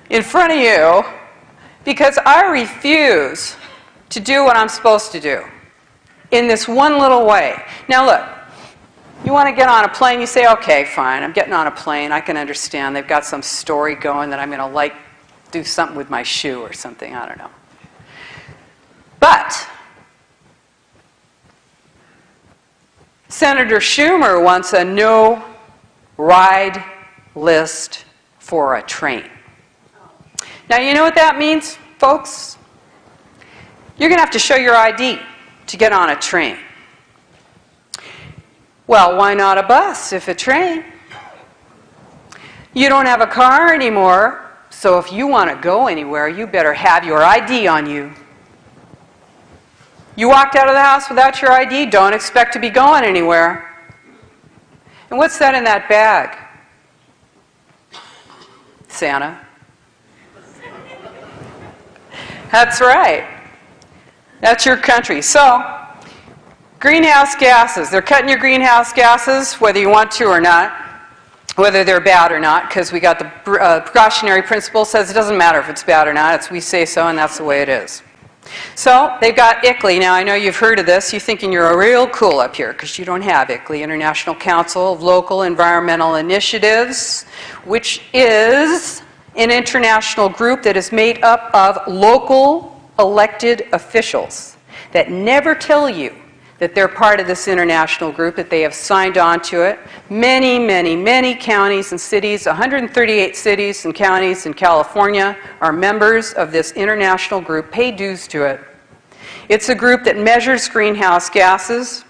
in front of you because I refuse to do what I'm supposed to do in this one little way. Now look, you want to get on a plane, you say, okay, fine, I'm getting on a plane, I can understand. They've got some story going that I'm going to do something with my shoe or something, I don't know. But Senator Schumer wants a no-ride list for a train. Now, you know what that means, folks? You're going to have to show your ID to get on a train. Well, why not a bus if a train? You don't have a car anymore, so if you want to go anywhere, you better have your ID on you. You walked out of the house without your ID, don't expect to be going anywhere. And what's that in that bag? Santa. That's right. That's your country. So, greenhouse gases. They're cutting your greenhouse gases, whether you want to or not, whether they're bad or not, because we got the precautionary principle says it doesn't matter if it's bad or not. It's we say so, and that's the way it is. So, they've got ICLEI. Now, I know you've heard of this. You're thinking you're real cool up here, because you don't have ICLEI, International Council of Local Environmental Initiatives, which is an international group that is made up of local elected officials that never tell you that they're part of this international group, that they have signed on to it. Many, many, many counties and cities, 138 cities and counties in California are members of this international group, pay dues to it. It's a group that measures greenhouse gases,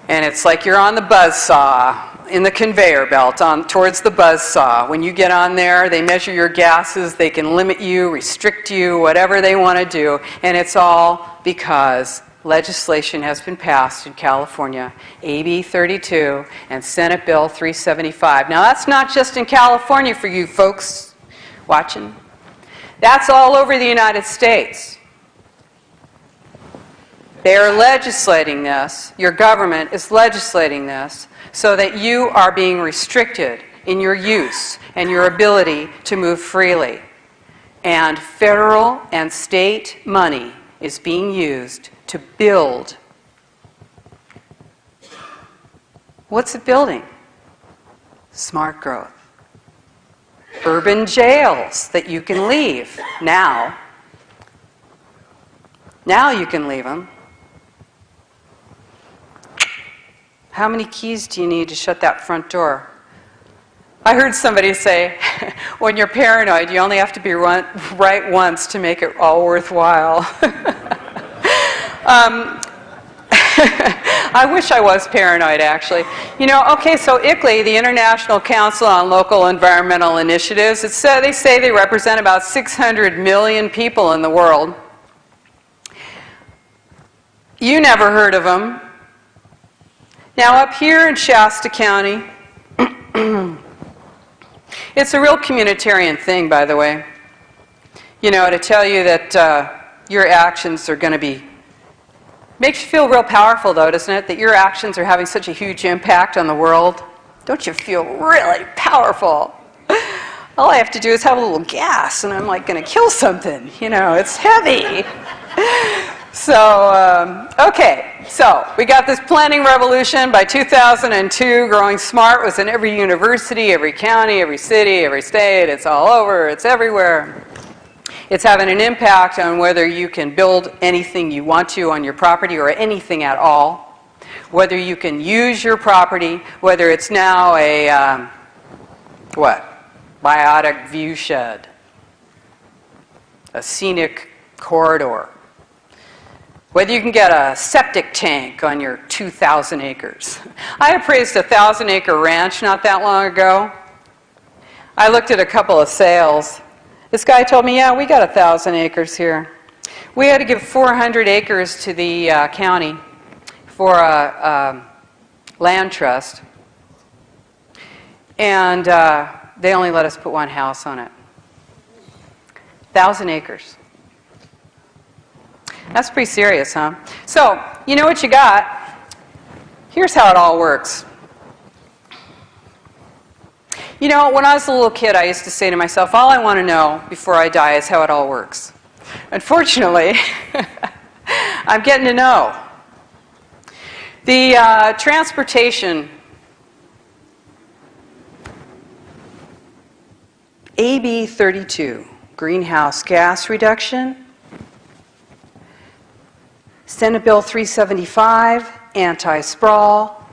and it's like you're on the buzzsaw in the conveyor belt towards the buzzsaw. When you get on there, they measure your gases, they can limit you, restrict you, whatever they want to do, and it's all because legislation has been passed in California, AB 32 and Senate Bill 375. Now that's not just in California for you folks watching. That's all over the United States. They are legislating this, your government is legislating this, so that you are being restricted in your use and your ability to move freely. And federal and state money is being used to build. What's it building? Smart growth. Urban jails that you can leave now. Now you can leave them. How many keys do you need to shut that front door? I heard somebody say, when you're paranoid, you only have to be right once to make it all worthwhile. I wish I was paranoid, actually. You know, okay, so ICLEI, the International Council on Local Environmental Initiatives, they say they represent about 600 million people in the world. You never heard of them. Now, up here in Shasta County, it's a real communitarian thing, by the way. You know, to tell you that your actions are going to be... Makes you feel real powerful, though, doesn't it? That your actions are having such a huge impact on the world. Don't you feel really powerful? All I have to do is have a little gas, and I'm like going to kill something. You know, it's heavy. So, okay, so we got this planning revolution. By 2002, Growing Smart was in every university, every county, every city, every state. It's all over, it's everywhere. It's having an impact on whether you can build anything you want to on your property or anything at all. Whether you can use your property, whether it's now a, biotic view shed, a scenic corridor. Whether you can get a septic tank on your 2,000 acres. I appraised a 1,000-acre ranch not that long ago. I looked at a couple of sales. This guy told me, yeah, we got 1,000 acres here. We had to give 400 acres to the county for a land trust. And they only let us put one house on it. 1,000 acres. That's pretty serious, huh? So, you know what you got? Here's how it all works. You know, when I was a little kid, I used to say to myself, all I want to know before I die is how it all works. Unfortunately, I'm getting to know. The transportation, AB 32, greenhouse gas reduction, Senate Bill 375, anti-sprawl,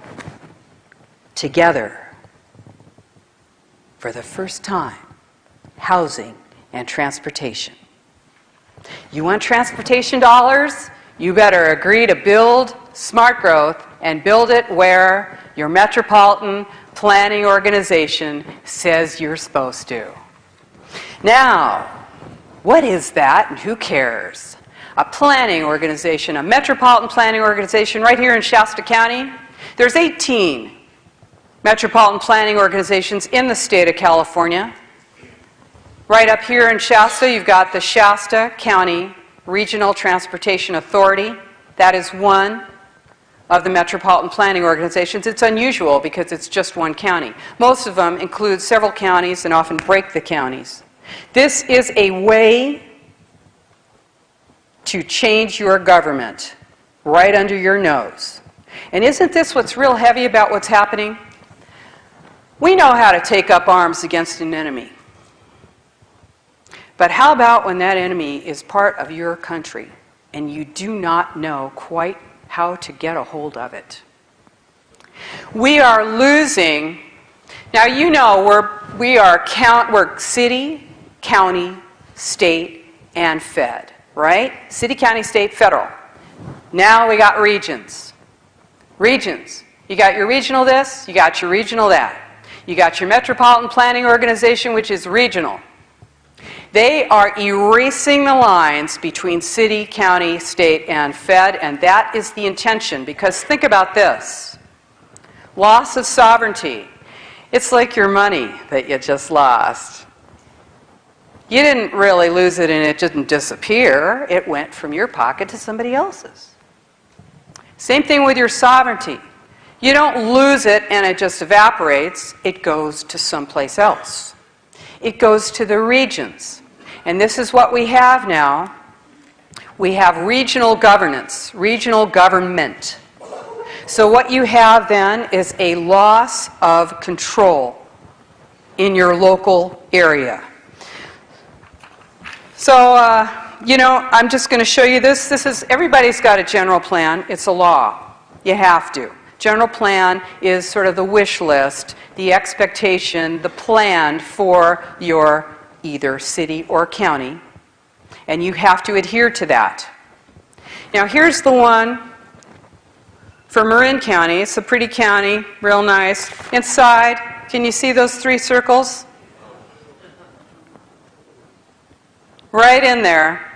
together, for the first time, housing and transportation. You want transportation dollars? You better agree to build smart growth and build it where your metropolitan planning organization says you're supposed to. Now, what is that and who cares? A planning organization, a metropolitan planning organization right here in Shasta County. There's 18 metropolitan planning organizations in the state of California. Right up here in Shasta, you've got the Shasta County Regional Transportation Authority. That is one of the metropolitan planning organizations. It's unusual because it's just one county. Most of them include several counties and often break the counties. This is a way to change your government right under your nose. And isn't this what's real heavy about what's happening? We know how to take up arms against an enemy. But how about when that enemy is part of your country and you do not know quite how to get a hold of it? We are losing. Now you know we're city, county, state, and fed, right? City, county, state, federal. Now we got regions. Regions. You got your regional this, you got your regional that. You got your metropolitan planning organization, which is regional. They are erasing the lines between city, county, state, and fed, and that is the intention. Because think about this. Loss of sovereignty. It's like your money that you just lost. You didn't really lose it and it didn't disappear. It went from your pocket to somebody else's. Same thing with your sovereignty. You don't lose it and it just evaporates. It goes to someplace else. It goes to the regions. And this is what we have now. We have regional governance, regional government. So what you have then is a loss of control in your local area. So, you know, I'm just going to show you this. Everybody's got a general plan. It's a law. You have to. General plan is sort of the wish list, the expectation, the plan for your either city or county, and you have to adhere to that. Now here's the one for Marin County. It's a pretty county, real nice. Inside, can you see those 3 circles? Right in there.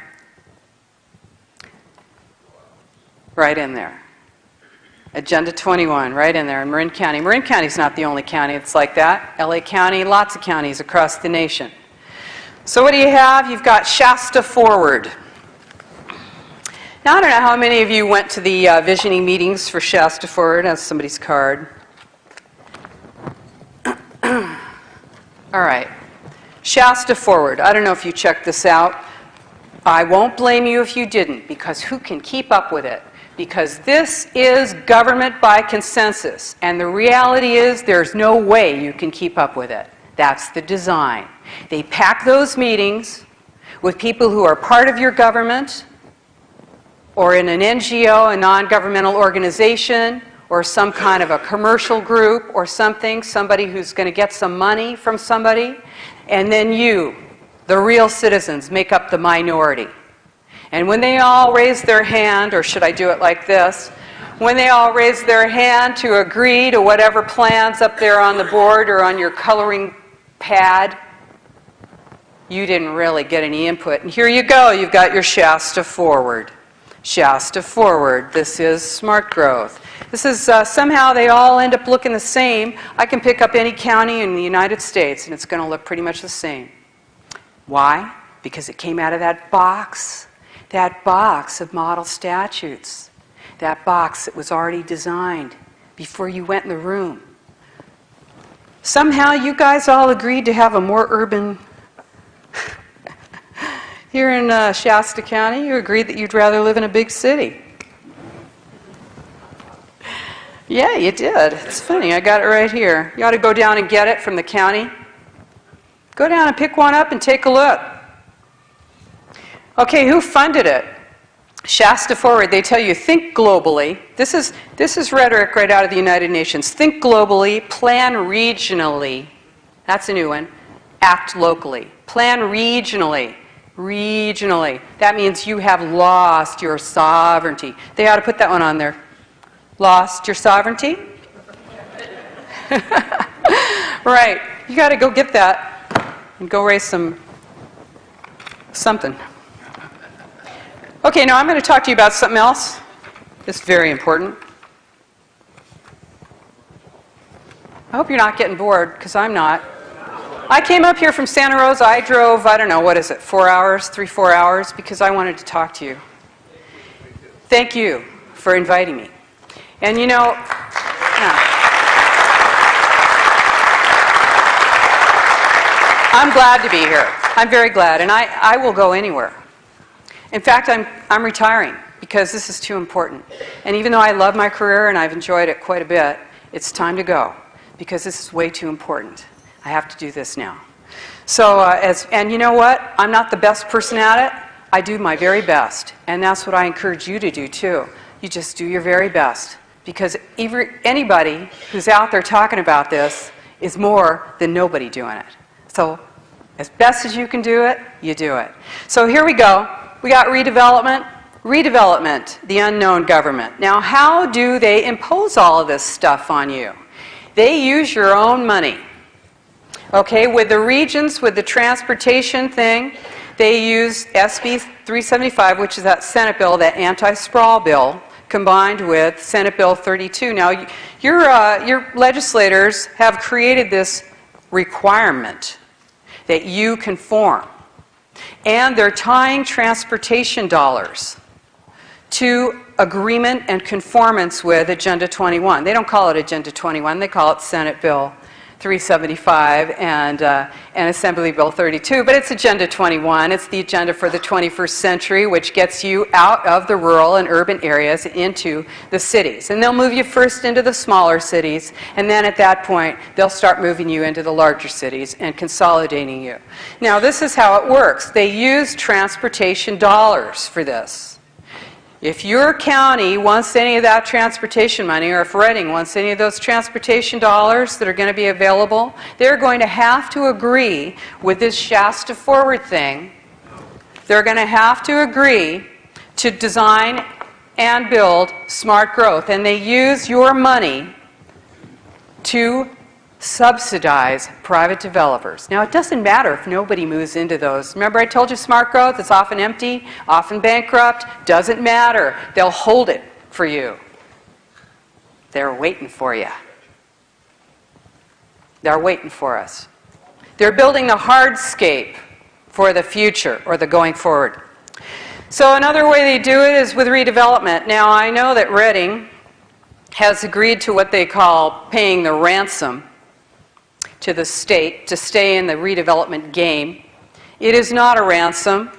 Right in there. Agenda 21, right in there in Marin County. Marin County's not the only county that's like that. LA County, lots of counties across the nation. So what do you have? You've got Shasta Forward. Now I don't know how many of you went to the visioning meetings for Shasta Forward. That's somebody's card. All right. Shasta Forward. I don't know if you checked this out. I won't blame you if you didn't, because who can keep up with it? Because this is government by consensus, and the reality is there's no way you can keep up with it. That's the design. They pack those meetings with people who are part of your government, or in an NGO, a non-governmental organization, or some kind of a commercial group or something, somebody who's going to get some money from somebody, and then you, the real citizens, make up the minority. And when they all raise their hand, or should I do it like this? When they all raise their hand to agree to whatever plans up there on the board or on your coloring pad, you didn't really get any input. And here you go, you've got your Shasta Forward. Shasta Forward. This is smart growth. This is somehow they all end up looking the same. I can pick up any county in the United States and it's going to look pretty much the same. Why? because it came out of that box of model statutes, that box that was already designed before you went in the room. Somehow you guys all agreed to have a more urban... Here in Shasta County, you agreed that you'd rather live in a big city. Yeah, you did. It's funny. I got it right here. You ought to go down and get it from the county. Go down and pick one up and take a look. Okay, who funded it? Shasta Forward. They tell you, think globally. This is rhetoric right out of the United Nations. Think globally, plan regionally. That's a new one. Act locally. Plan regionally. Regionally. That means you have lost your sovereignty. They ought to put that one on there. Lost your sovereignty? Right. You got to go get that and go raise something. Okay, now I'm going to talk to you about something else. It's very important. I hope you're not getting bored, because I'm not. I came up here from Santa Rosa. I drove, I don't know, what is it, 4 hours, 4 hours, because I wanted to talk to you. Thank you for inviting me. And you know, I'm glad to be here. I'm very glad, and I will go anywhere. In fact, I'm retiring because this is too important. And even though I love my career and I've enjoyed it quite a bit, it's time to go because this is way too important. I have to do this now. So, and you know what? I'm not the best person at it. I do my very best, and that's what I encourage you to do too. You just do your very best, because anybody who's out there talking about this is more than nobody doing it. So, as best as you can do it, you do it. So here we go. We got redevelopment. Redevelopment, the unknown government. Now, how do they impose all of this stuff on you? They use your own money. Okay, with the regions, with the transportation thing, they use SB 375, which is that Senate bill, that anti-sprawl bill, combined with Senate Bill 32. Now, your legislators have created this requirement that you conform. And they're tying transportation dollars to agreement and conformance with Agenda 21. They don't call it Agenda 21, they call it Senate Bill 375 and Assembly Bill 32, but it's Agenda 21. It's the agenda for the 21st century, which gets you out of the rural and urban areas into the cities. And they'll move you first into the smaller cities, and then at that point, they'll start moving you into the larger cities and consolidating you. Now, this is how it works. They use transportation dollars for this. If your county wants any of that transportation money, or if Reading wants any of those transportation dollars that are going to be available, they're going to have to agree with this Shasta Forward thing. They're going to have to agree to design and build smart growth. And they use your money to subsidize private developers. Now, it doesn't matter if nobody moves into those. Remember I told you smart growth is often empty, often bankrupt. Doesn't matter. They'll hold it for you. They're waiting for you. They're waiting for us. They're building the hardscape for the future, or the going forward. So another way they do it is with redevelopment. Now, I know that Reading has agreed to what they call paying the ransom to the state to stay in the redevelopment game. It is not a ransom.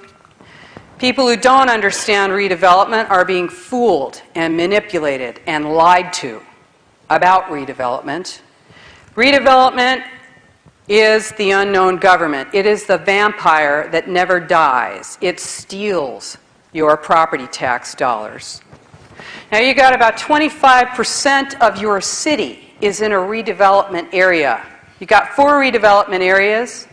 People who don't understand redevelopment are being fooled and manipulated and lied to about redevelopment. Redevelopment is the unknown government. It is the vampire that never dies. It steals your property tax dollars. Now, you got about 25% of your city is in a redevelopment area. You got 4 redevelopment areas.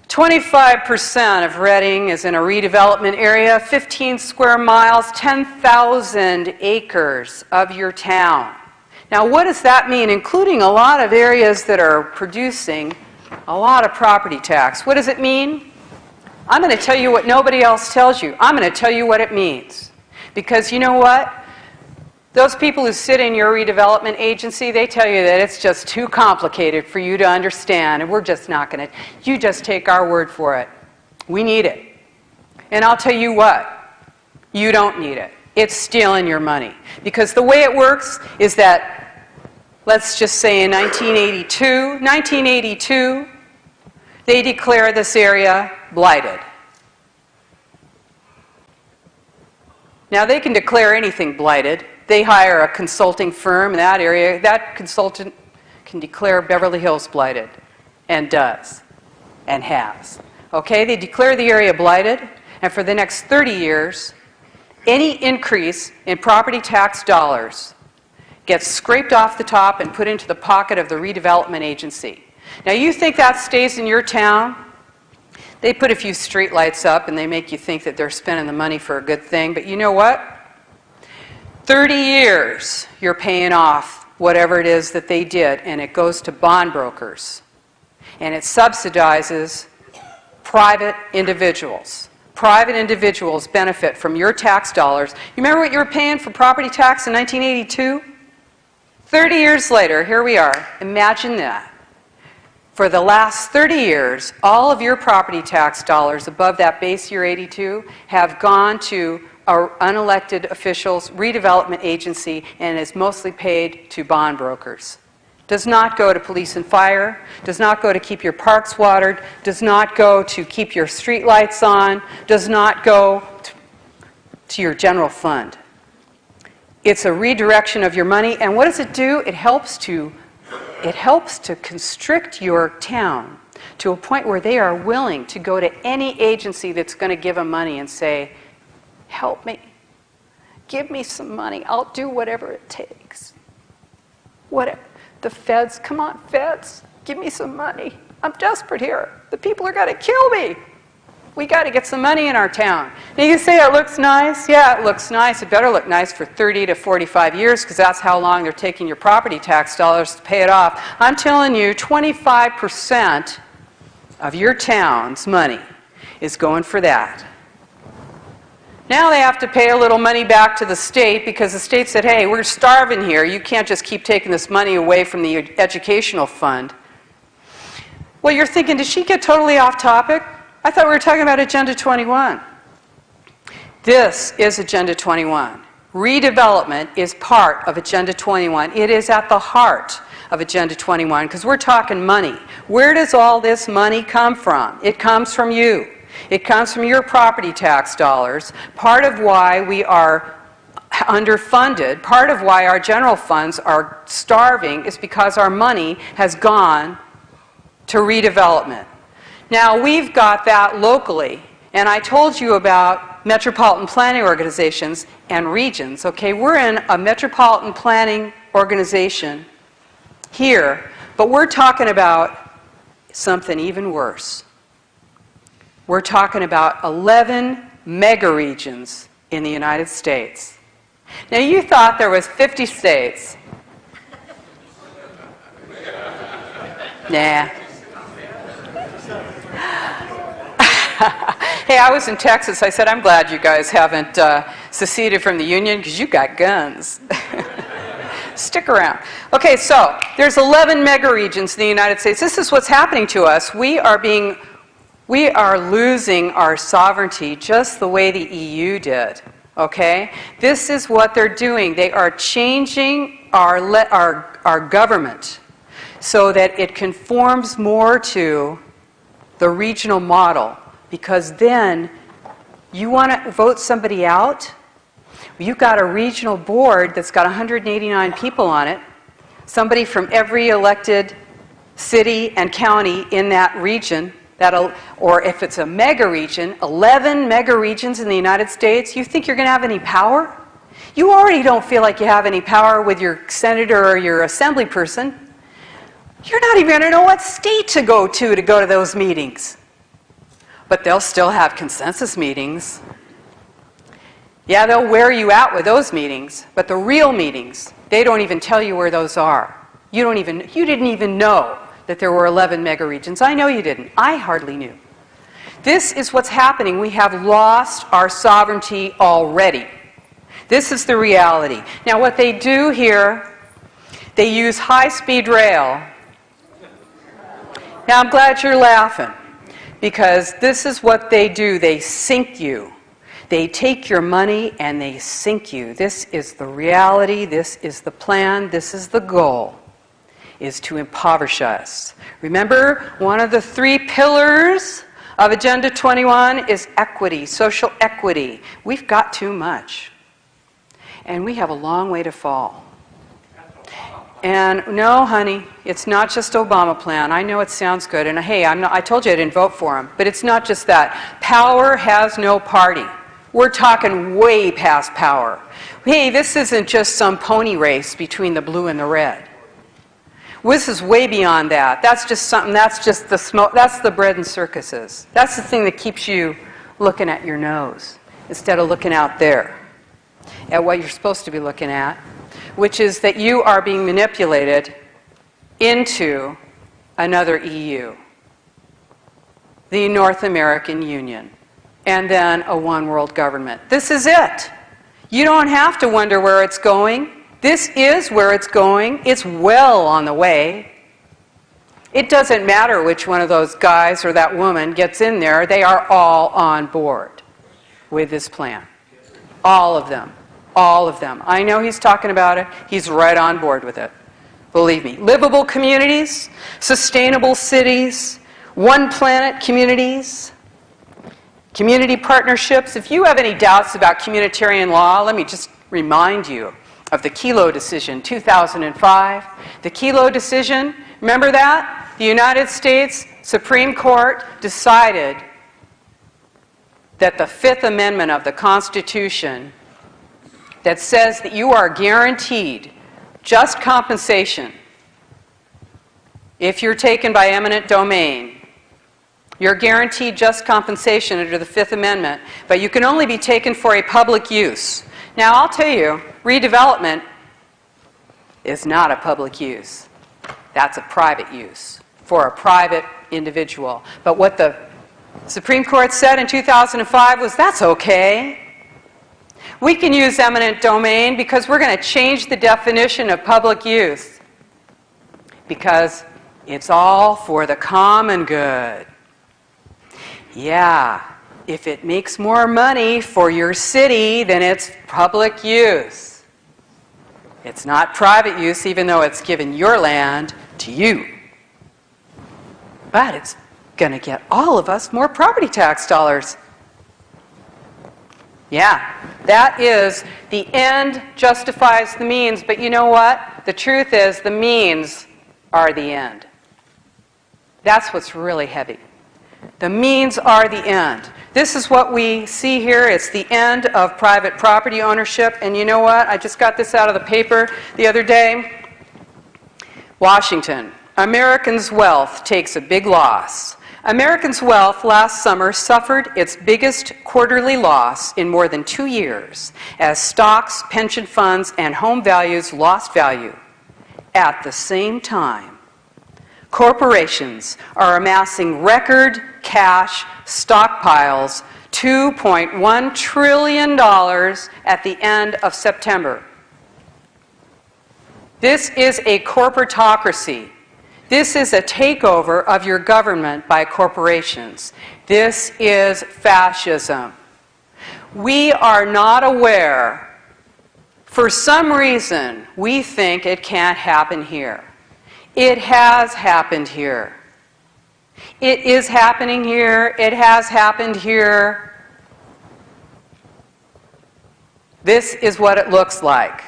25% of Reading is in a redevelopment area, 15 square miles, 10,000 acres of your town. Now, what does that mean? Including a lot of areas that are producing a lot of property tax. What does it mean? I'm going to tell you what nobody else tells you. I'm going to tell you what it means. Because you know what? Those people who sit in your redevelopment agency, they tell you that it's just too complicated for you to understand, and we're just not going to. You just take our word for it. We need it. And I'll tell you what, you don't need it. It's stealing your money. Because the way it works is that, let's just say in 1982, they declare this area blighted. Now they can declare anything blighted. They hire a consulting firm in that area. That consultant can declare Beverly Hills blighted, and does, and has. Okay, they declare the area blighted, and for the next 30 years, any increase in property tax dollars gets scraped off the top and put into the pocket of the redevelopment agency. Now you think that stays in your town? They put a few street lights up and they make you think that they're spending the money for a good thing, but you know what? 30 years you're paying off whatever it is that they did, and it goes to bond brokers. And it subsidizes private individuals. Private individuals benefit from your tax dollars. You remember what you were paying for property tax in 1982? 30 years later, here we are. Imagine that. For the last 30 years, all of your property tax dollars above that base year 82 have gone to our unelected officials, redevelopment agency, and is mostly paid to bond brokers. Does not go to police and fire, does not go to keep your parks watered, does not go to keep your street lights on, does not go to your general fund. It's a redirection of your money, and what does it do? It helps to constrict your town to a point where they are willing to go to any agency that's going to give them money and say, help me, give me some money, I'll do whatever it takes. Whatever. The feds, come on, feds, give me some money. I'm desperate here. The people are going to kill me. We got to get some money in our town. Now you say it looks nice. Yeah, it looks nice. It better look nice for 30 to 45 years because that's how long they're taking your property tax dollars to pay it off. I'm telling you, 25% of your town's money is going for that. Now they have to pay a little money back to the state because the state said, hey, we're starving here. You can't just keep taking this money away from the educational fund. Well, you're thinking, did she get totally off topic? I thought we were talking about Agenda 21. This is Agenda 21. Redevelopment is part of Agenda 21. It is at the heart of Agenda 21 because we're talking money. Where does all this money come from? It comes from you. It comes from your property tax dollars. Part of why we are underfunded, part of why our general funds are starving is because our money has gone to redevelopment. Now, we've got that locally, and I told you about metropolitan planning organizations and regions. Okay, we're in a metropolitan planning organization here, but we're talking about something even worse. We're talking about 11 megaregions in the United States. Now, you thought there was 50 states. Nah. Hey, I was in Texas. I said, I'm glad you guys haven't seceded from the Union because you got guns. Stick around. Okay, so there's 11 megaregions in the United States. This is what's happening to us. We are losing our sovereignty just the way the EU did. Okay? This is what they're doing. They are changing our government so that it conforms more to the regional model, because then you want to vote somebody out, you've got a regional board that's got 189 people on it, somebody from every elected city and county in that region, or if it's a mega region, 11 mega regions in the United States, you think you're going to have any power? You already don't feel like you have any power with your senator or your assembly person. You're not even going to know what state to go to those meetings. But they'll still have consensus meetings. Yeah, they'll wear you out with those meetings, but the real meetings, they don't even tell you where those are. You didn't even know that there were 11 megaregions. I know you didn't. I hardly knew. This is what's happening. We have lost our sovereignty already. This is the reality. Now, what they do here, they use high-speed rail. Now, I'm glad you're laughing. Because this is what they do. They sink you. They take your money and they sink you. This is the reality. This is the plan. This is the goal, is to impoverish us. Remember, one of the 3 pillars of Agenda 21 is equity, social equity. We've got too much. And we have a long way to fall. And no, honey, it's not just Obama plan. I know it sounds good. And hey, I told you I didn't vote for him. But it's not just that. Power has no party. We're talking way past power. Hey, this isn't just some pony race between the blue and the red. This is way beyond that. That's just something, that's just the smoke, that's the bread and circuses. That's the thing that keeps you looking at your nose instead of looking out there at what you're supposed to be looking at, which is that you are being manipulated into another EU, the North American Union, and then a one world government. This is it. You don't have to wonder where it's going. This is where it's going. It's well on the way. It doesn't matter which one of those guys or that woman gets in there. They are all on board with this plan. All of them. All of them. I know he's talking about it. He's right on board with it. Believe me. Livable communities, sustainable cities, one planet communities, community partnerships. If you have any doubts about communitarian law, let me just remind you of the Kelo decision, 2005. The Kelo decision, remember that? The United States Supreme Court decided that the Fifth Amendment of the Constitution that says that you are guaranteed just compensation if you're taken by eminent domain. You're guaranteed just compensation under the Fifth Amendment, but you can only be taken for a public use. Now, I'll tell you, redevelopment is not a public use. That's a private use for a private individual. But what the Supreme Court said in 2005 was, that's okay. We can use eminent domain because we're going to change the definition of public use because it's all for the common good. Yeah. If it makes more money for your city, then it's public use. It's not private use, even though it's given your land to you. But it's going to get all of us more property tax dollars. Yeah, that is the end justifies the means. But you know what? The truth is the means are the end. That's what's really heavy. The means are the end. This is what we see here. It's the end of private property ownership. And you know what? I just got this out of the paper the other day. Washington. Americans' wealth takes a big loss. Americans' wealth last summer suffered its biggest quarterly loss in more than 2 years as stocks, pension funds, and home values lost value. At the same time, corporations are amassing record cash stockpiles, $2.1 trillion at the end of September. This is a corporatocracy. This is a takeover of your government by corporations. This is fascism. We are not aware. For some reason, we think it can't happen here. It has happened here. It is happening here. It has happened here. This is what it looks like.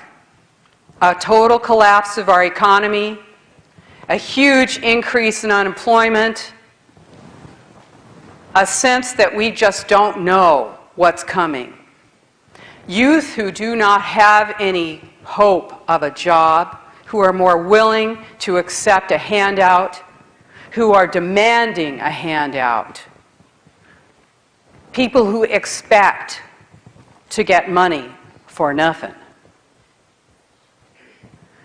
A total collapse of our economy, a huge increase in unemployment, a sense that we just don't know what's coming. Youth who do not have any hope of a job, who are more willing to accept a handout, who are demanding a handout. People who expect to get money for nothing.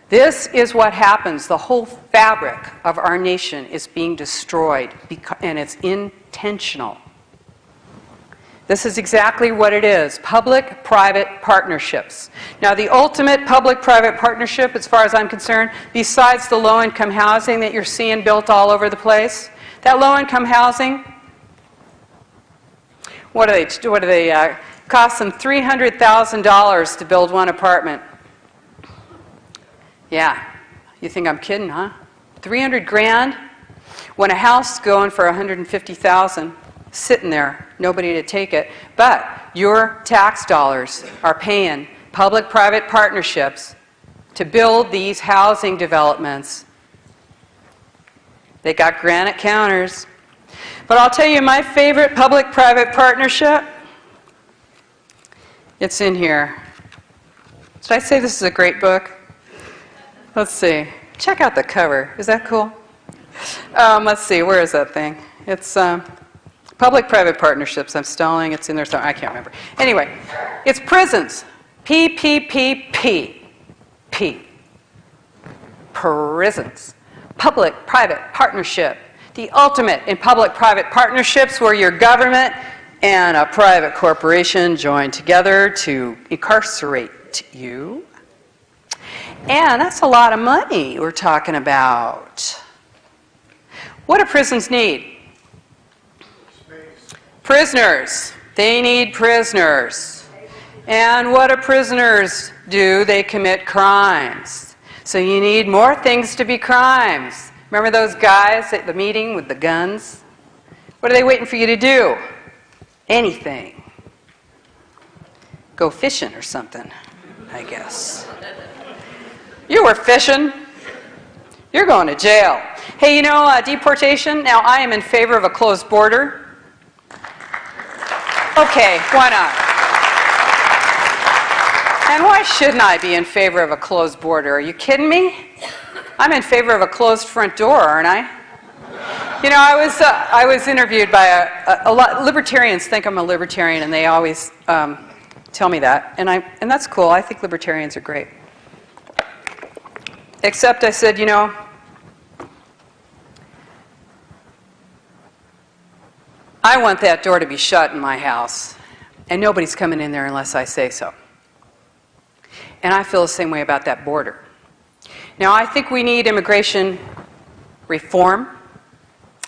This is what happens. The whole fabric of our nation is being destroyed, and it's intentional. This is exactly what it is. Public-private partnerships. Now, the ultimate public-private partnership, as far as I'm concerned, besides the low-income housing that you're seeing built all over the place, that low-income housing, What do they cost them $300,000 to build one apartment. Yeah, you think I'm kidding, huh? 300 grand when a house is going for 150,000, sitting there, nobody to take it. But your tax dollars are paying public-private partnerships to build these housing developments. They got granite counters. But I'll tell you my favorite public-private partnership, it's in here. Did I say this is a great book? Let's see. Check out the cover. Is that cool? Let's see. Where is that thing? It's public-private partnerships. I'm stalling. It's in there somewhere. I can't remember. Anyway, it's prisons. PPPP. P. Prisons. Public-private partnership. The ultimate in public-private partnerships where your government and a private corporation join together to incarcerate you. And that's a lot of money we're talking about. What do prisons need? Prisoners. They need prisoners. And what do prisoners do? They commit crimes. So you need more things to be crimes. Remember those guys at the meeting with the guns? What are they waiting for you to do? Anything. Go fishing or something, I guess. You were fishing. You're going to jail. Hey, you know, deportation, now I am in favor of a closed border. Okay, why not? And why shouldn't I be in favor of a closed border? Are you kidding me? I'm in favor of a closed front door, aren't I? You know, I was interviewed by a lot. Libertarians think I'm a libertarian, and they always tell me that, and that's cool. I think libertarians are great. Except I said, you know, I want that door to be shut in my house, and nobody's coming in there unless I say so. And I feel the same way about that border. Now, I think we need immigration reform.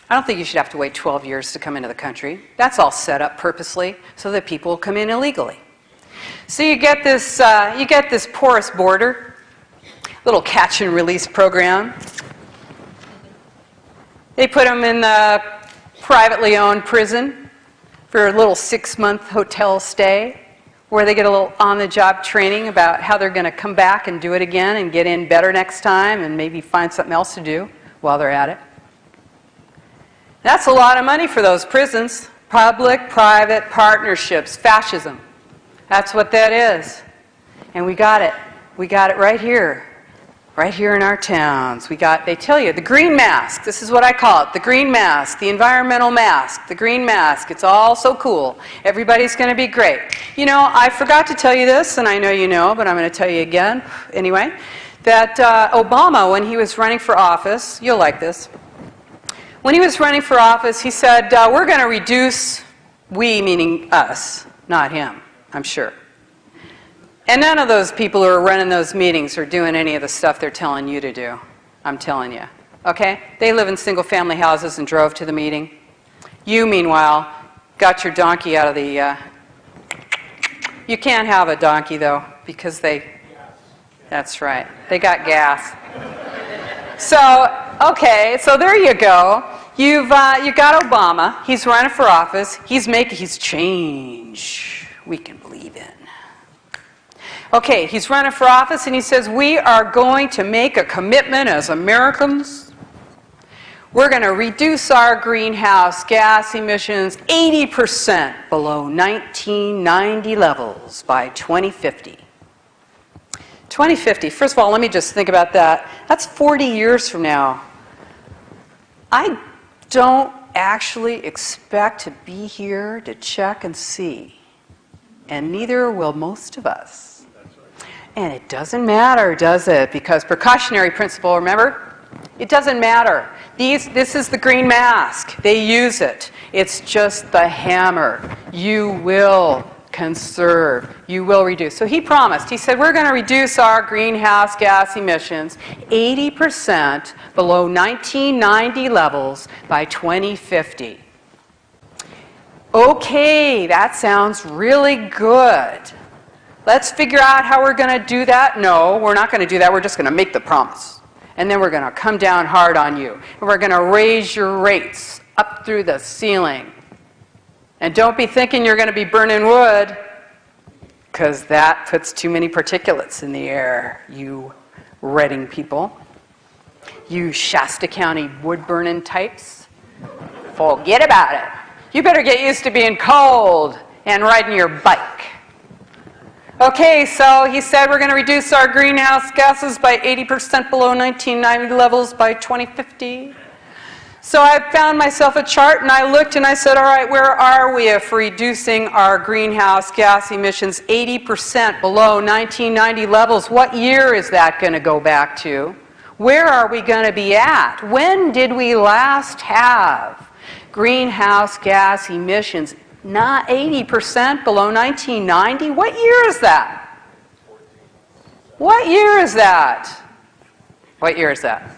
I don't think you should have to wait 12 years to come into the country. That's all set up purposely so that people will come in illegally. So you get this porous border, little catch and release program. They put them in the privately owned prison for a little 6-month hotel stay where they get a little on-the-job training about how they're going to come back and do it again and get in better next time and maybe find something else to do while they're at it. That's a lot of money for those prisons. Public-private partnerships, fascism. That's what that is. And we got it. We got it right here in our towns. They tell you, the green mask, this is what I call it, the green mask, the environmental mask, the green mask. It's all so cool. Everybody's going to be great. You know, I forgot to tell you this, and I know you know, but I'm going to tell you again anyway, that Obama, when he was running for office, you'll like this, when he was running for office, he said, we're going to reduce, we meaning us, not him, I'm sure. And none of those people who are running those meetings are doing any of the stuff they're telling you to do. I'm telling you. Okay? They live in single-family houses and drove to the meeting. You, meanwhile, got your donkey out of the... You can't have a donkey, though, because that's right. They got gas. So, okay, so there you go. You got Obama. He's running for office. He's change we can believe in. Okay, he's running for office and he says, we are going to make a commitment as Americans. We're going to reduce our greenhouse gas emissions 80% below 1990 levels by 2050. 2050, first of all, let me just think about that. That's 40 years from now. I don't actually expect to be here to check and see, and neither will most of us. And it doesn't matter, does it? Because precautionary principle, remember? It doesn't matter. This is the green mask. They use it. It's just the hammer. You will conserve. You will reduce. So he promised. He said, we're going to reduce our greenhouse gas emissions 80% below 1990 levels by 2050. Okay, that sounds really good. Let's figure out how we're going to do that. No, we're not going to do that. We're just going to make the promise. And then we're going to come down hard on you. And we're going to raise your rates up through the ceiling. And don't be thinking you're going to be burning wood, because that puts too many particulates in the air, you Reading people. You Shasta County wood-burning types. Forget about it. You better get used to being cold and riding your bike. Okay, so he said we're going to reduce our greenhouse gases by 80% below 1990 levels by 2050. So I found myself a chart and I looked and I said, all right, where are we if reducing our greenhouse gas emissions 80% below 1990 levels? What year is that going to go back to? Where are we going to be at? When did we last have greenhouse gas emissions not 80% below 1990? What year is that? What year is that? What year is that?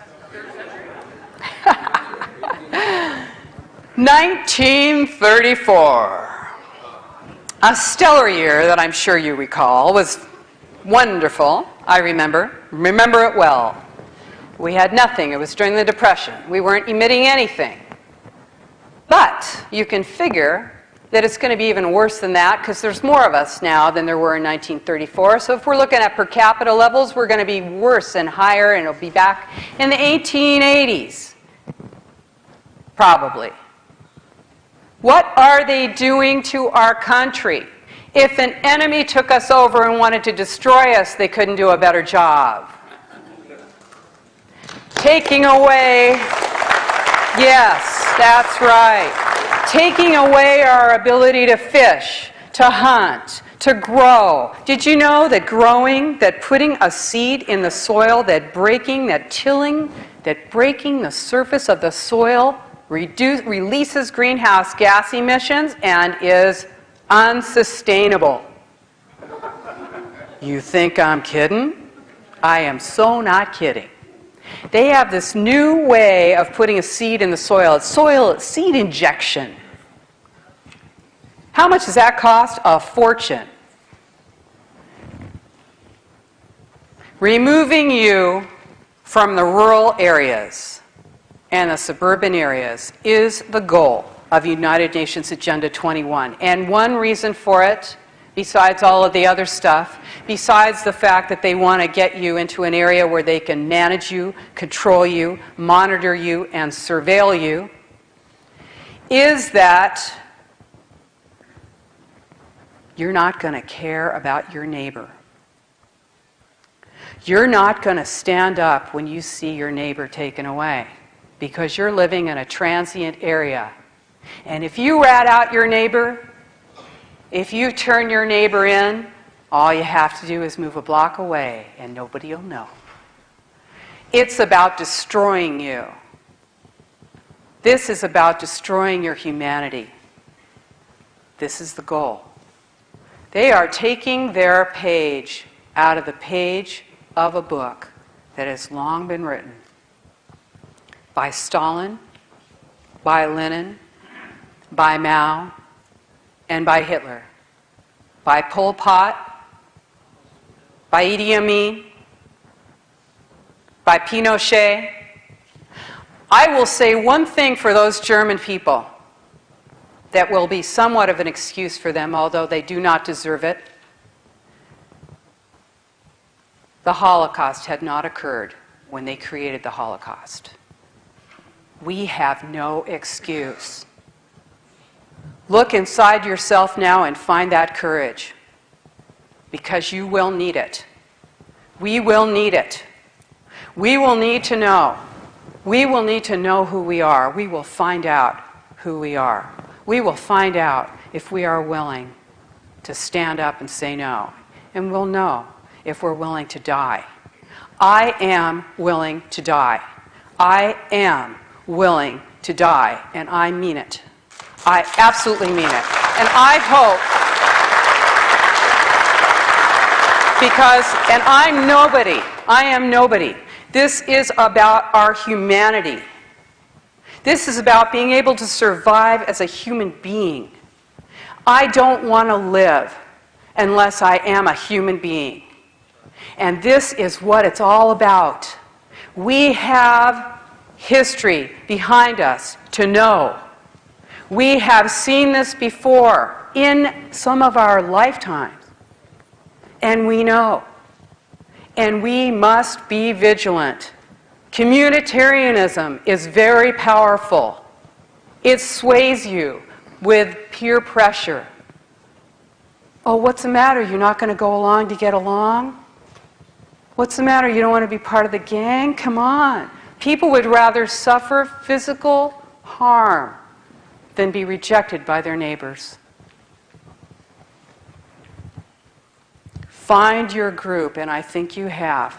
1934. A stellar year that I'm sure you recall. Was wonderful. I remember it well. We had nothing. It was during the Depression. We weren't emitting anything. But you can figure that it's going to be even worse than that because there's more of us now than there were in 1934. So if we're looking at per capita levels, we're going to be worse and higher, and it'll be back in the 1880s. Probably. What are they doing to our country? If an enemy took us over and wanted to destroy us, they couldn't do a better job. Taking away, yes, that's right. Taking away our ability to fish, to hunt, to grow. Did you know that growing, that putting a seed in the soil, that breaking, that tilling, that breaking the surface of the soil releases greenhouse gas emissions and is unsustainable? You think I'm kidding? I am so not kidding. They have this new way of putting a seed in the soil. It's seed injection. How much does that cost? A fortune. Removing you from the rural areas and the suburban areas is the goal of United Nations Agenda 21. And one reason for it, besides all of the other stuff, besides the fact that they want to get you into an area where they can manage you, control you, monitor you, and surveil you, is that you're not going to care about your neighbor. You're not going to stand up when you see your neighbor taken away because you're living in a transient area. And if you rat out your neighbor, if you turn your neighbor in, all you have to do is move a block away and nobody will know. It's about destroying you. This is about destroying your humanity. This is the goal. They are taking their page out of the page of a book that has long been written by Stalin, by Lenin, by Mao, and by Hitler, by Pol Pot, by Idi Amin, by Pinochet. I will say one thing for those German people that will be somewhat of an excuse for them, although they do not deserve it. The Holocaust had not occurred when they created the Holocaust. We have no excuse. Look inside yourself now and find that courage, because you will need it. We will need it. We will need to know. We will need to know who we are. We will find out who we are. We will find out if we are willing to stand up and say no. And we'll know if we're willing to die. I am willing to die. I am willing to die, and I mean it. I absolutely mean it. And I hope, and I'm nobody. I am nobody. This is about our humanity. This is about being able to survive as a human being. I don't want to live unless I am a human being. And this is what it's all about. We have history behind us to know. We have seen this before in some of our lifetimes. And we know. And we must be vigilant. Communitarianism is very powerful. It sways you with peer pressure. Oh, what's the matter? You're not going to go along to get along? What's the matter? You don't want to be part of the gang? Come on. People would rather suffer physical harm than be rejected by their neighbors. Find your group, and I think you have.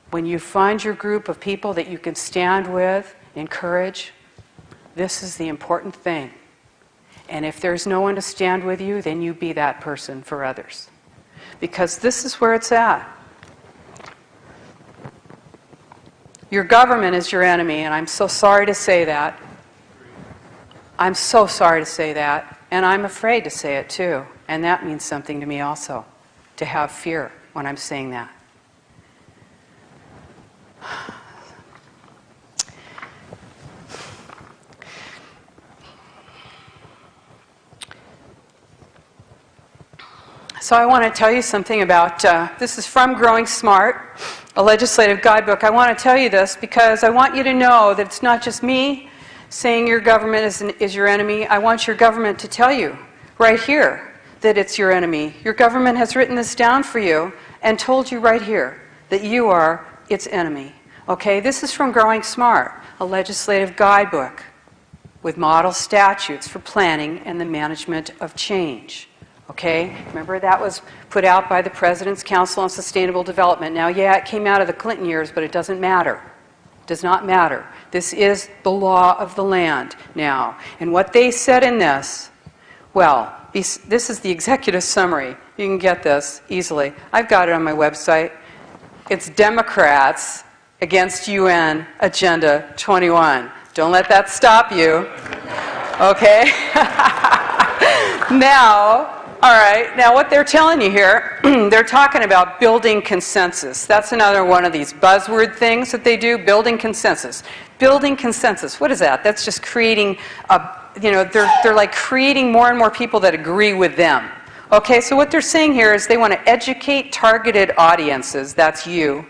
When you find your group of people that you can stand with, encourage, this is the important thing. And if there's no one to stand with you, then you be that person for others. Because this is where it's at. Your government is your enemy, and I'm so sorry to say that. I'm so sorry to say that, and I'm afraid to say it too. And that means something to me also, to have fear when I'm saying that. So I want to tell you something about, this is from Growing Smart, a legislative guidebook. I want to tell you this because I want you to know that it's not just me saying your government is your enemy. I want your government to tell you right here that it's your enemy. Your government has written this down for you and told you right here that you are its enemy. Okay, this is from Growing Smart, a legislative guidebook with model statutes for planning and the management of change. Okay, remember that was put out by the President's Council on Sustainable Development. Now, yeah, it came out of the Clinton years, but it doesn't matter. It does not matter. This is the law of the land now. And what they said in this, well, this is the executive summary. You can get this easily. I've got it on my website. It's Democrats against UN Agenda 21. Don't let that stop you. Okay? Now, all right, now what they're telling you here, they're talking about building consensus. That's another one of these buzzword things that they do, building consensus. Building consensus, what is that? That's just creating, they're like creating more and more people that agree with them. Okay, so what they're saying here is they want to educate targeted audiences, that's you,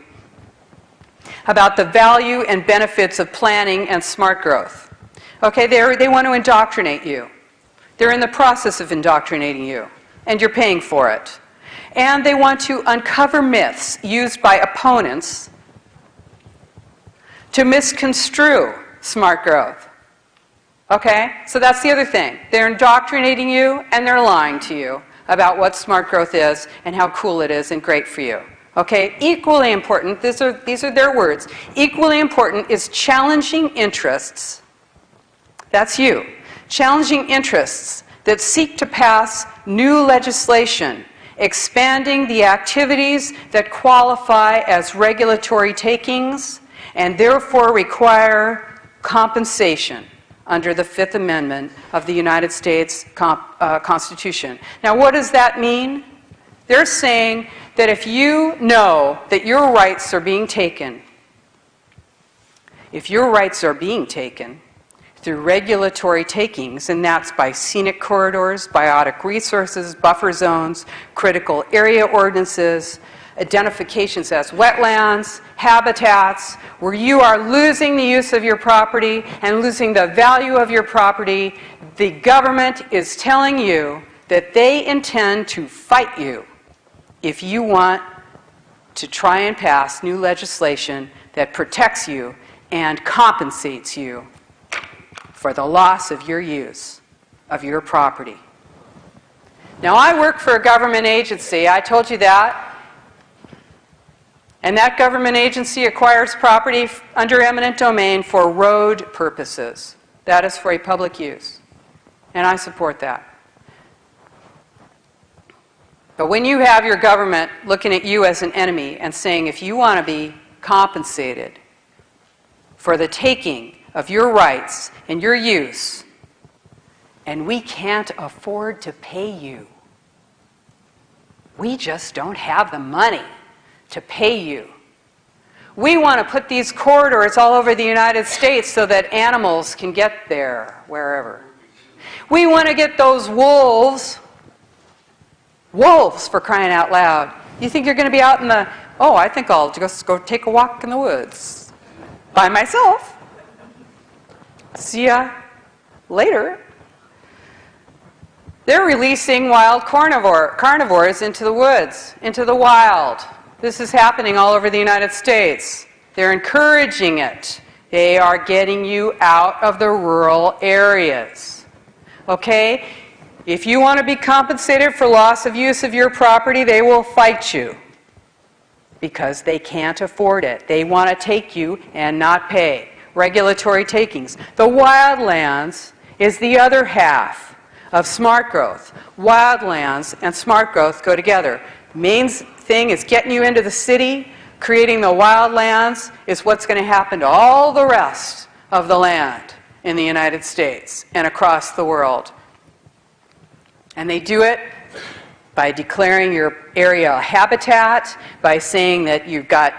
about the value and benefits of planning and smart growth. Okay, they want to indoctrinate you. They're in the process of indoctrinating you, and you're paying for it. And they want to uncover myths used by opponents to misconstrue smart growth. Okay? So that's the other thing. They're indoctrinating you, and they're lying to you about what smart growth is and how cool it is and great for you. Okay? Equally important, these are their words, equally important is challenging interests. That's you. Challenging interests that seek to pass new legislation, expanding the activities that qualify as regulatory takings and therefore require compensation under the Fifth Amendment of the United States Constitution. Now, what does that mean? They're saying that if you know that your rights are being taken, through regulatory takings, and that's by scenic corridors, biotic resources, buffer zones, critical area ordinances, identifications as wetlands, habitats, where you are losing the use of your property and losing the value of your property, the government is telling you that they intend to fight you if you want to try and pass new legislation that protects you and compensates you for the loss of your use of your property. Now, I work for a government agency. I told you that. And that government agency acquires property under eminent domain for road purposes. That is for a public use. And I support that. But when you have your government looking at you as an enemy and saying, if you want to be compensated for the taking of your rights and your use and we can't afford to pay you. We just don't have the money to pay you. We want to put these corridors all over the United States so that animals can get there, wherever. We want to get those wolves for crying out loud. You think you're going to be out in the, oh, I think I'll just go take a walk in the woods by myself. See ya later. They're releasing wild carnivores into the woods, into the wild. This is happening all over the United States. They're encouraging it. They are getting you out of the rural areas. Okay? If you want to be compensated for loss of use of your property, they will fight you because they can't afford it. They want to take you and not pay. Regulatory takings. The wildlands is the other half of smart growth. Wildlands and smart growth go together. Main thing is getting you into the city. Creating the wildlands is what's going to happen to all the rest of the land in the United States and across the world. And they do it by declaring your area a habitat, by saying that you've got,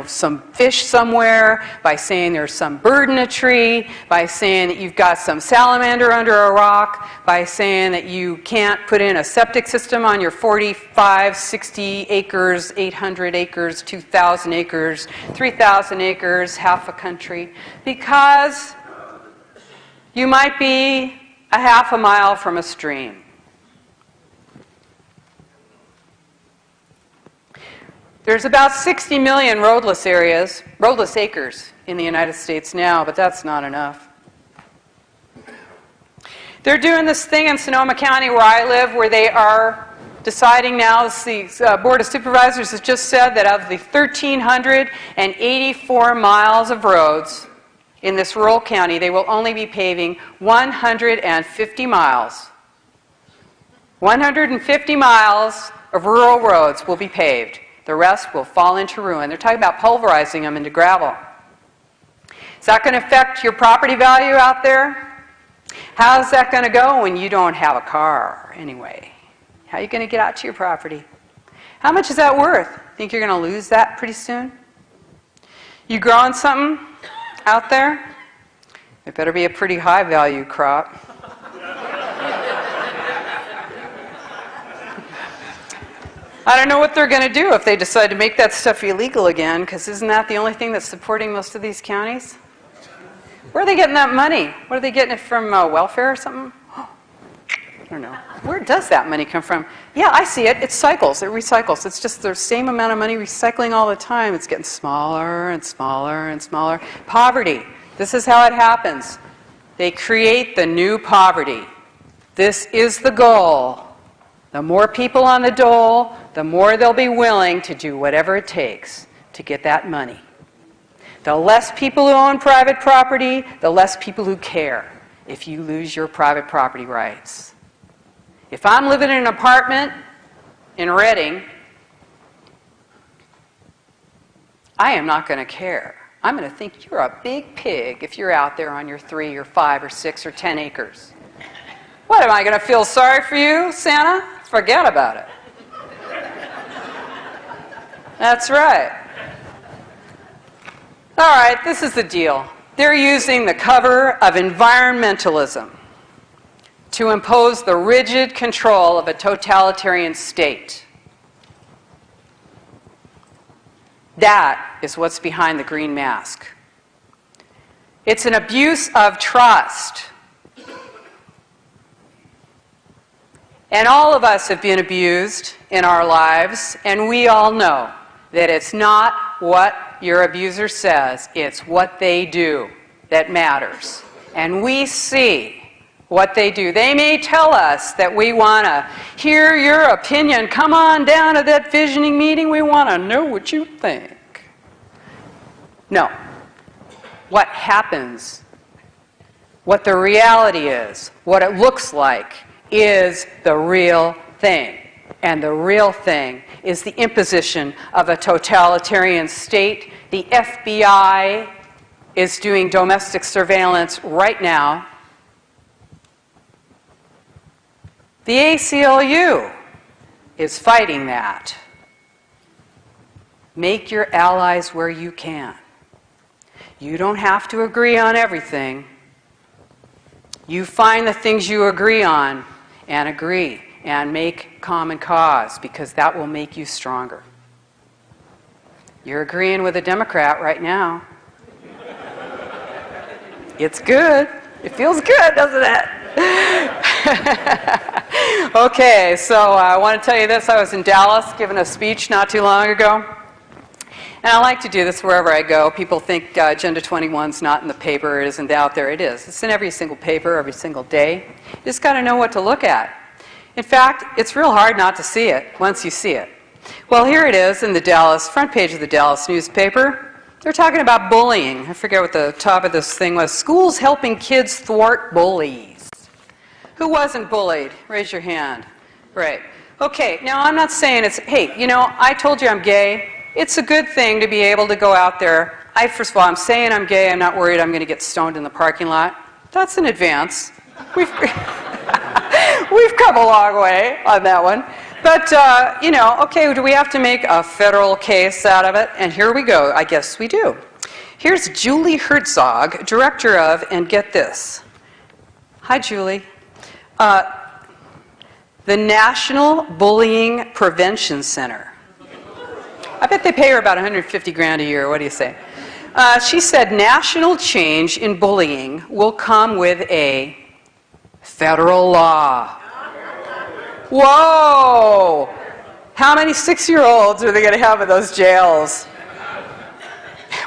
some fish somewhere, by saying there's some bird in a tree, by saying that you've got some salamander under a rock, by saying that you can't put in a septic system on your 45, 60 acres, 800 acres, 2,000 acres, 3,000 acres, half a country, because you might be a half a mile from a stream. There's about 60 million roadless acres in the United States now, but that's not enough. They're doing this thing in Sonoma County where I live where they are deciding now, the Board of Supervisors has just said that of the 1,384 miles of roads in this rural county, they will only be paving 150 miles. 150 miles of rural roads will be paved. The rest will fall into ruin. They're talking about pulverizing them into gravel. Is that going to affect your property value out there? How's that going to go when you don't have a car anyway? How are you going to get out to your property? How much is that worth? Think you're going to lose that pretty soon? You growing something out there? It better be a pretty high value crop. I don't know what they're going to do if they decide to make that stuff illegal again, because isn't that the only thing that's supporting most of these counties? Where are they getting that money? What are they getting it from, welfare or something? I don't know. Where does that money come from? Yeah, I see it. It cycles. It recycles. It's just the same amount of money recycling all the time. It's getting smaller and smaller and smaller. Poverty. This is how it happens. They create the new poverty. This is the goal. The more people on the dole, the more they'll be willing to do whatever it takes to get that money. The less people who own private property, the less people who care if you lose your private property rights. If I'm living in an apartment in Redding, I am not going to care. I'm going to think you're a big pig if you're out there on your 3 or 5 or 6 or 10 acres. What, am I going to feel sorry for you, Santa? Forget about it. That's right. All right, this is the deal. They're using the cover of environmentalism to impose the rigid control of a totalitarian state. That is what's behind the green mask. It's an abuse of trust. And all of us have been abused in our lives, and we all know that it's not what your abuser says, it's what they do that matters. And we see what they do. They may tell us that we want to hear your opinion. Come on down to that visioning meeting. We want to know what you think. No. What happens, what the reality is, what it looks like, is the real thing. And the real thing is the imposition of a totalitarian state. The FBI is doing domestic surveillance right now. The ACLU is fighting that. Make your allies where you can. You don't have to agree on everything. You find the things you agree on and agree and make common cause, because that will make you stronger. You're agreeing with a Democrat right now. It's good. It feels good, doesn't it? Okay, so I want to tell you this. I was in Dallas giving a speech not too long ago. And I like to do this wherever I go. People think Agenda 21's not in the paper. It isn't out there. It is. It's in every single paper, every single day. You just got to know what to look at. In fact, it's real hard not to see it once you see it. Well, here it is in the Dallas, front page of the Dallas newspaper. They're talking about bullying. I forget what the top of this thing was. Schools helping kids thwart bullies. Who wasn't bullied? Raise your hand. Right. Okay, now I'm not saying it's, hey, you know, I told you I'm gay. It's a good thing to be able to go out there. First of all, I'm saying I'm gay. I'm not worried I'm going to get stoned in the parking lot. That's an advance. We've come a long way on that one. But, you know, okay, do we have to make a federal case out of it? And here we go. I guess we do. Here's Julie Herzog, director of, and get this. Hi, Julie. The National Bullying Prevention Center. I bet they pay her about $150,000 a year. What do you say? She said national change in bullying will come with a federal law. Whoa! How many 6-year-olds are they going to have in those jails?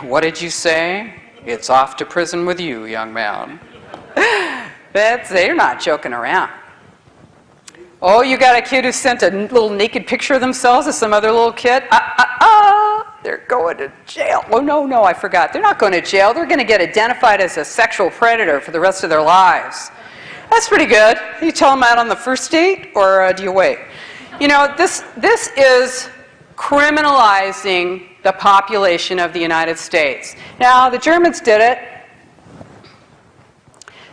What did you say? It's off to prison with you, young man. They're not joking around. Oh, you got a kid who sent a little naked picture of themselves to some other little kid? They're going to jail. Oh, no, I forgot. They're not going to jail. They're going to get identified as a sexual predator for the rest of their lives. That's pretty good. You tell them that on the first date, or do you wait? You know, this is criminalizing the population of the United States. Now, the Germans did it.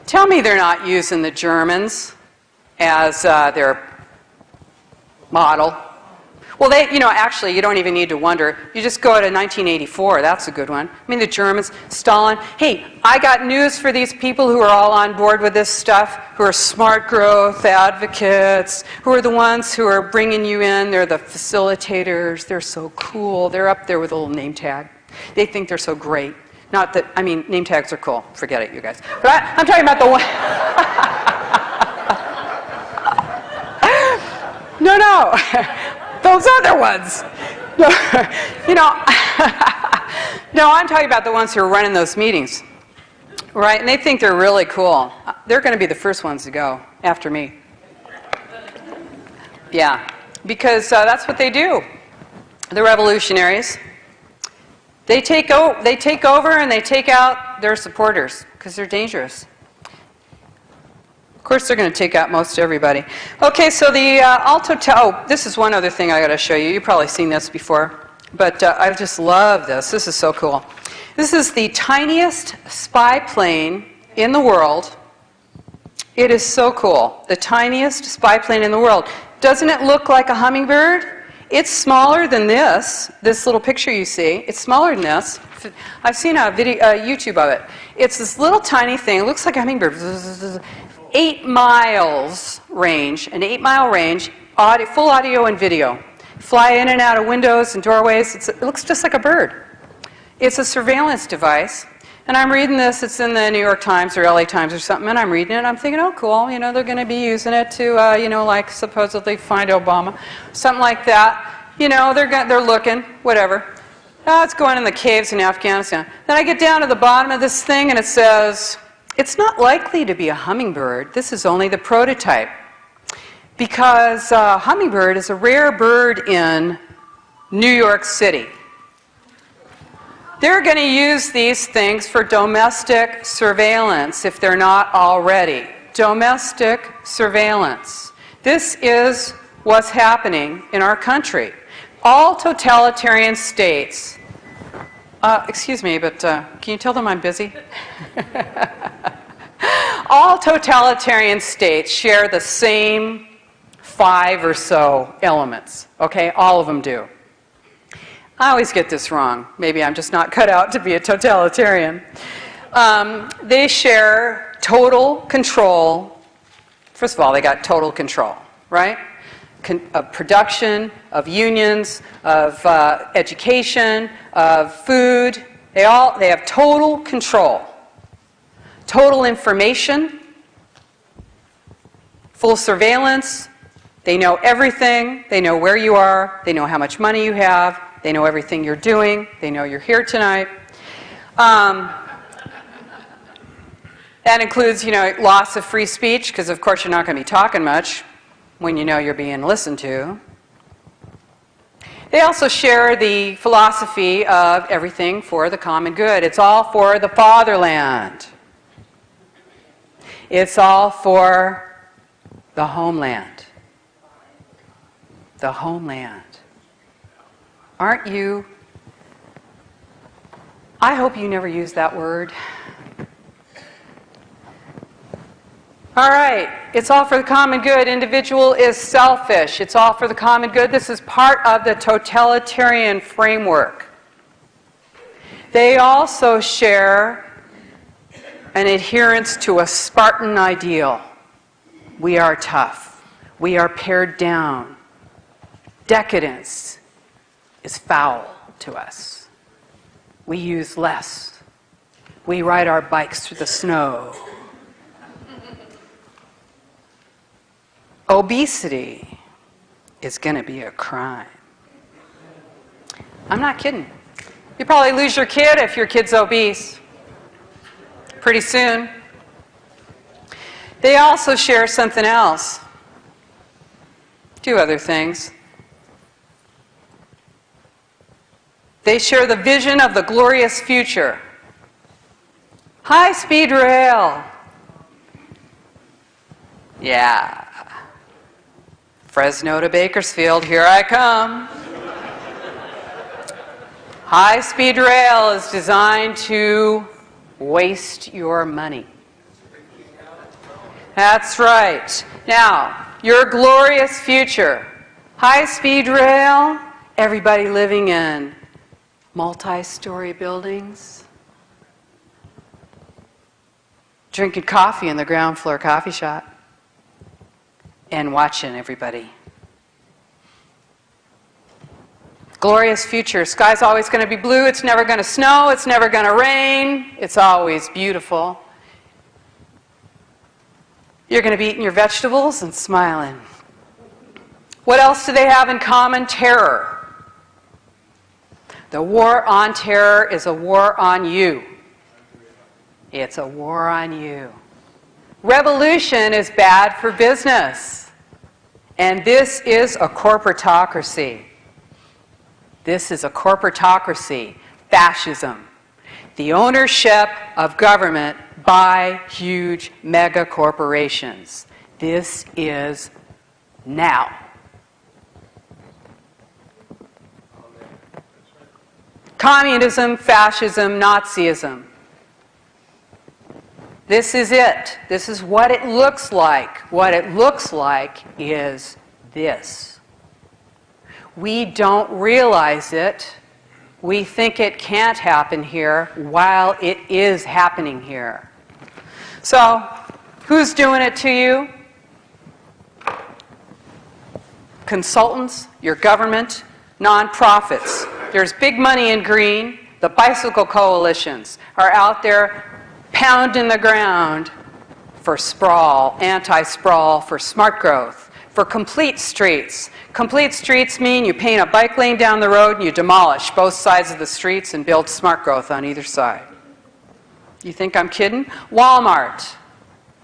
Tell me they're not using the Germans as their model. Well, actually, you don't even need to wonder. You just go to 1984. That's a good one. I mean, the Germans, Stalin. Hey, I got news for these people who are all on board with this stuff, who are smart growth advocates, who are the ones who are bringing you in. They're the facilitators. They're so cool. They're up there with a little name tag. They think they're so great. Not that, I mean, name tags are cool. Forget it, you guys. But I'm talking about the one. No. Those other ones. No, no, I'm talking about the ones who are running those meetings, right? And they think they're really cool. They're going to be the first ones to go after me. Yeah, because that's what they do. The revolutionaries. They take over and they take out their supporters because they're dangerous. Of course, they're going to take out most everybody. Okay, so the this is one other thing I got to show you. You've probably seen this before, but I just love this. This is so cool. This is the tiniest spy plane in the world. It is so cool. The tiniest spy plane in the world. Doesn't it look like a hummingbird? It's smaller than this little picture you see. It's smaller than this. I've seen a video, YouTube of it. It's this little tiny thing. It looks like a hummingbird. 8 miles range, an 8-mile range, full audio and video. Fly in and out of windows and doorways. It looks just like a bird. It's a surveillance device. And I'm reading this. It's in the New York Times or LA Times or something. And I'm reading it. And I'm thinking, oh, cool. You know, they're going to be using it to, like supposedly find Obama. Something like that. You know, they're looking, whatever. Oh, it's going in the caves in Afghanistan. Then I get down to the bottom of this thing and it says, it's not likely to be a hummingbird. This is only the prototype. Because hummingbird is a rare bird in New York City. They're going to use these things for domestic surveillance if they're not already. Domestic surveillance. This is what's happening in our country. All totalitarian states. Excuse me, but can you tell them I'm busy? All totalitarian states share the same 5 or so elements. Okay, all of them do. I always get this wrong. Maybe I'm just not cut out to be a totalitarian. They share total control. First of all, they got total control, right? Of production, of unions, of education, of food. They have total control. Total information, full surveillance. They know everything. They know where you are. They know how much money you have. They know everything you're doing. They know you're here tonight. That includes, loss of free speech, because of course you're not going to be talking much when you know you're being listened to. They also share the philosophy of everything for the common good. It's all for the fatherland. It's all for the homeland. The homeland. Aren't you? I hope you never use that word. All right, it's all for the common good. Individual is selfish. It's all for the common good. This is part of the totalitarian framework. They also share an adherence to a Spartan ideal. We are tough. We are pared down. Decadence is foul to us. We use less. We ride our bikes through the snow. Obesity is going to be a crime. I'm not kidding. You probably lose your kid if your kid's obese. Pretty soon. They also share something else. 2 other things. They share the vision of the glorious future. High-speed rail. Yeah. Fresno to Bakersfield, here I come. High-speed rail is designed to waste your money. That's right. Now, your glorious future. High-speed rail, everybody living in multi-story buildings, drinking coffee in the ground floor coffee shop, and watching everybody. Glorious future. Sky's always going to be blue. It's never going to snow. It's never going to rain. It's always beautiful. You're going to be eating your vegetables and smiling. What else do they have in common? Terror. The war on terror is a war on you. It's a war on you. Revolution is bad for business. And this is a corporatocracy. This is a corporatocracy, fascism. The ownership of government by huge mega corporations. This is now. Communism, fascism, Nazism. This is it. This is what it looks like. What it looks like is this. We don't realize it. We think it can't happen here while it is happening here. So, who's doing it to you? Consultants, your government, nonprofits. There's big money in green. The bicycle coalitions are out there pounding the ground for sprawl, anti-sprawl, for smart growth, for complete streets. Complete streets mean you paint a bike lane down the road and you demolish both sides of the streets and build smart growth on either side. You think I'm kidding? Walmart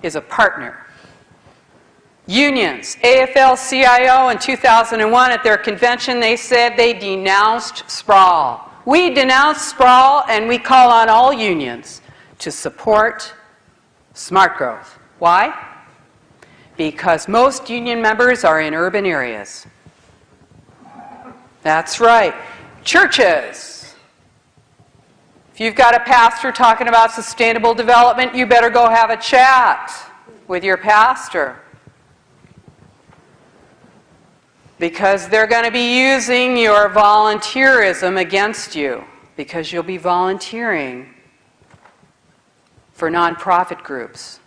is a partner. Unions, AFL-CIO in 2001 at their convention, they said they denounced sprawl. We denounce sprawl and we call on all unions to support smart growth. Why? Because most union members are in urban areas. That's right. Churches. If you've got a pastor talking about sustainable development, you better go have a chat with your pastor. Because they're going to be using your volunteerism against you, because you'll be volunteering for nonprofit groups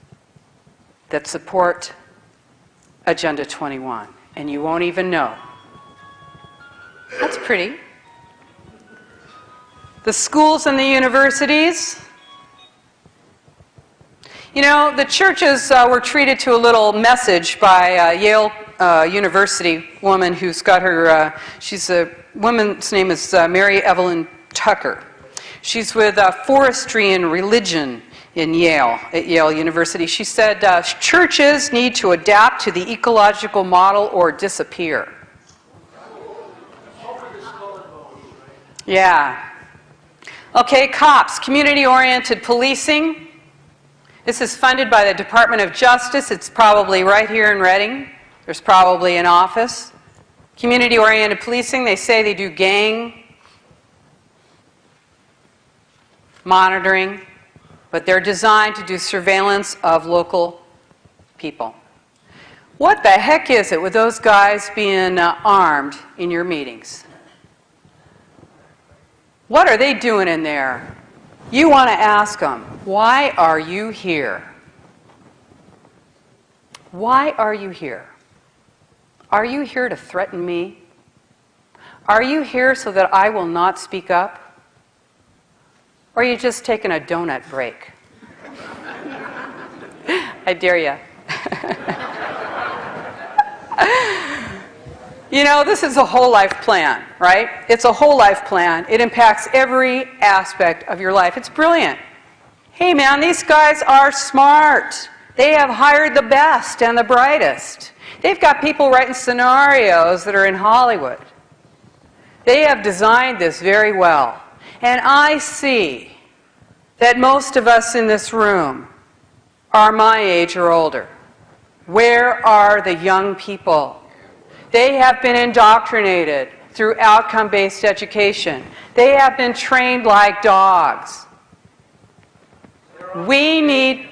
that support Agenda 21, and you won't even know. That's pretty. The schools and the universities. You know, the churches were treated to a little message by Yale University woman who's got her, she's a woman's name is Mary Evelyn Tucker. She's with forestry and religion at Yale University. She said, churches need to adapt to the ecological model or disappear. Yeah. Okay, cops, community-oriented policing. This is funded by the Department of Justice. It's probably right here in Reading. There's probably an office. Community-oriented policing, they say they do gang monitoring, but they're designed to do surveillance of local people. What the heck is it with those guys being armed in your meetings? What are they doing in there? You want to ask them, why are you here? Why are you here? Are you here to threaten me? Are you here so that I will not speak up? Or are you just taking a donut break? I dare you. You know, this is a whole life plan, right? It's a whole life plan. It impacts every aspect of your life. It's brilliant. Hey man, these guys are smart. They have hired the best and the brightest. They've got people writing scenarios that are in Hollywood. They have designed this very well. And I see that most of us in this room are my age or older. Where are the young people? They have been indoctrinated through outcome-based education. They have been trained like dogs. We need,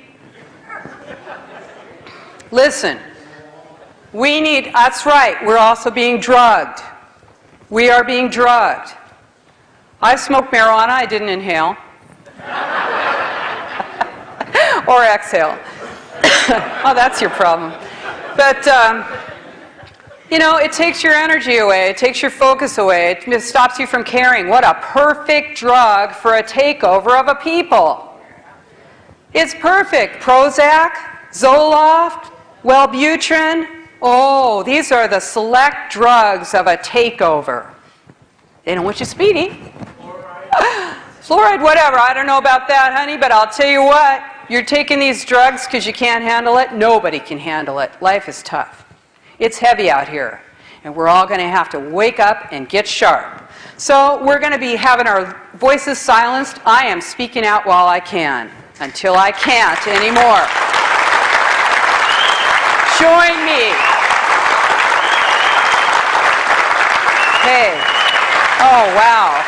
listen, we need, that's right, we're also being drugged. We are being drugged. I smoked marijuana, I didn't inhale. Or exhale. Oh, that's your problem. But, you know, it takes your energy away. It takes your focus away. It stops you from caring. What a perfect drug for a takeover of a people. It's perfect. Prozac, Zoloft, Wellbutrin. Oh, these are the select drugs of a takeover. They don't want you speedy. Fluoride, whatever. I don't know about that, honey, but I'll tell you what. You're taking these drugs because you can't handle it. Nobody can handle it. Life is tough. It's heavy out here, and we're all going to have to wake up and get sharp. So we're going to be having our voices silenced. I am speaking out while I can, until I can't anymore. Join me. Hey. Oh, wow.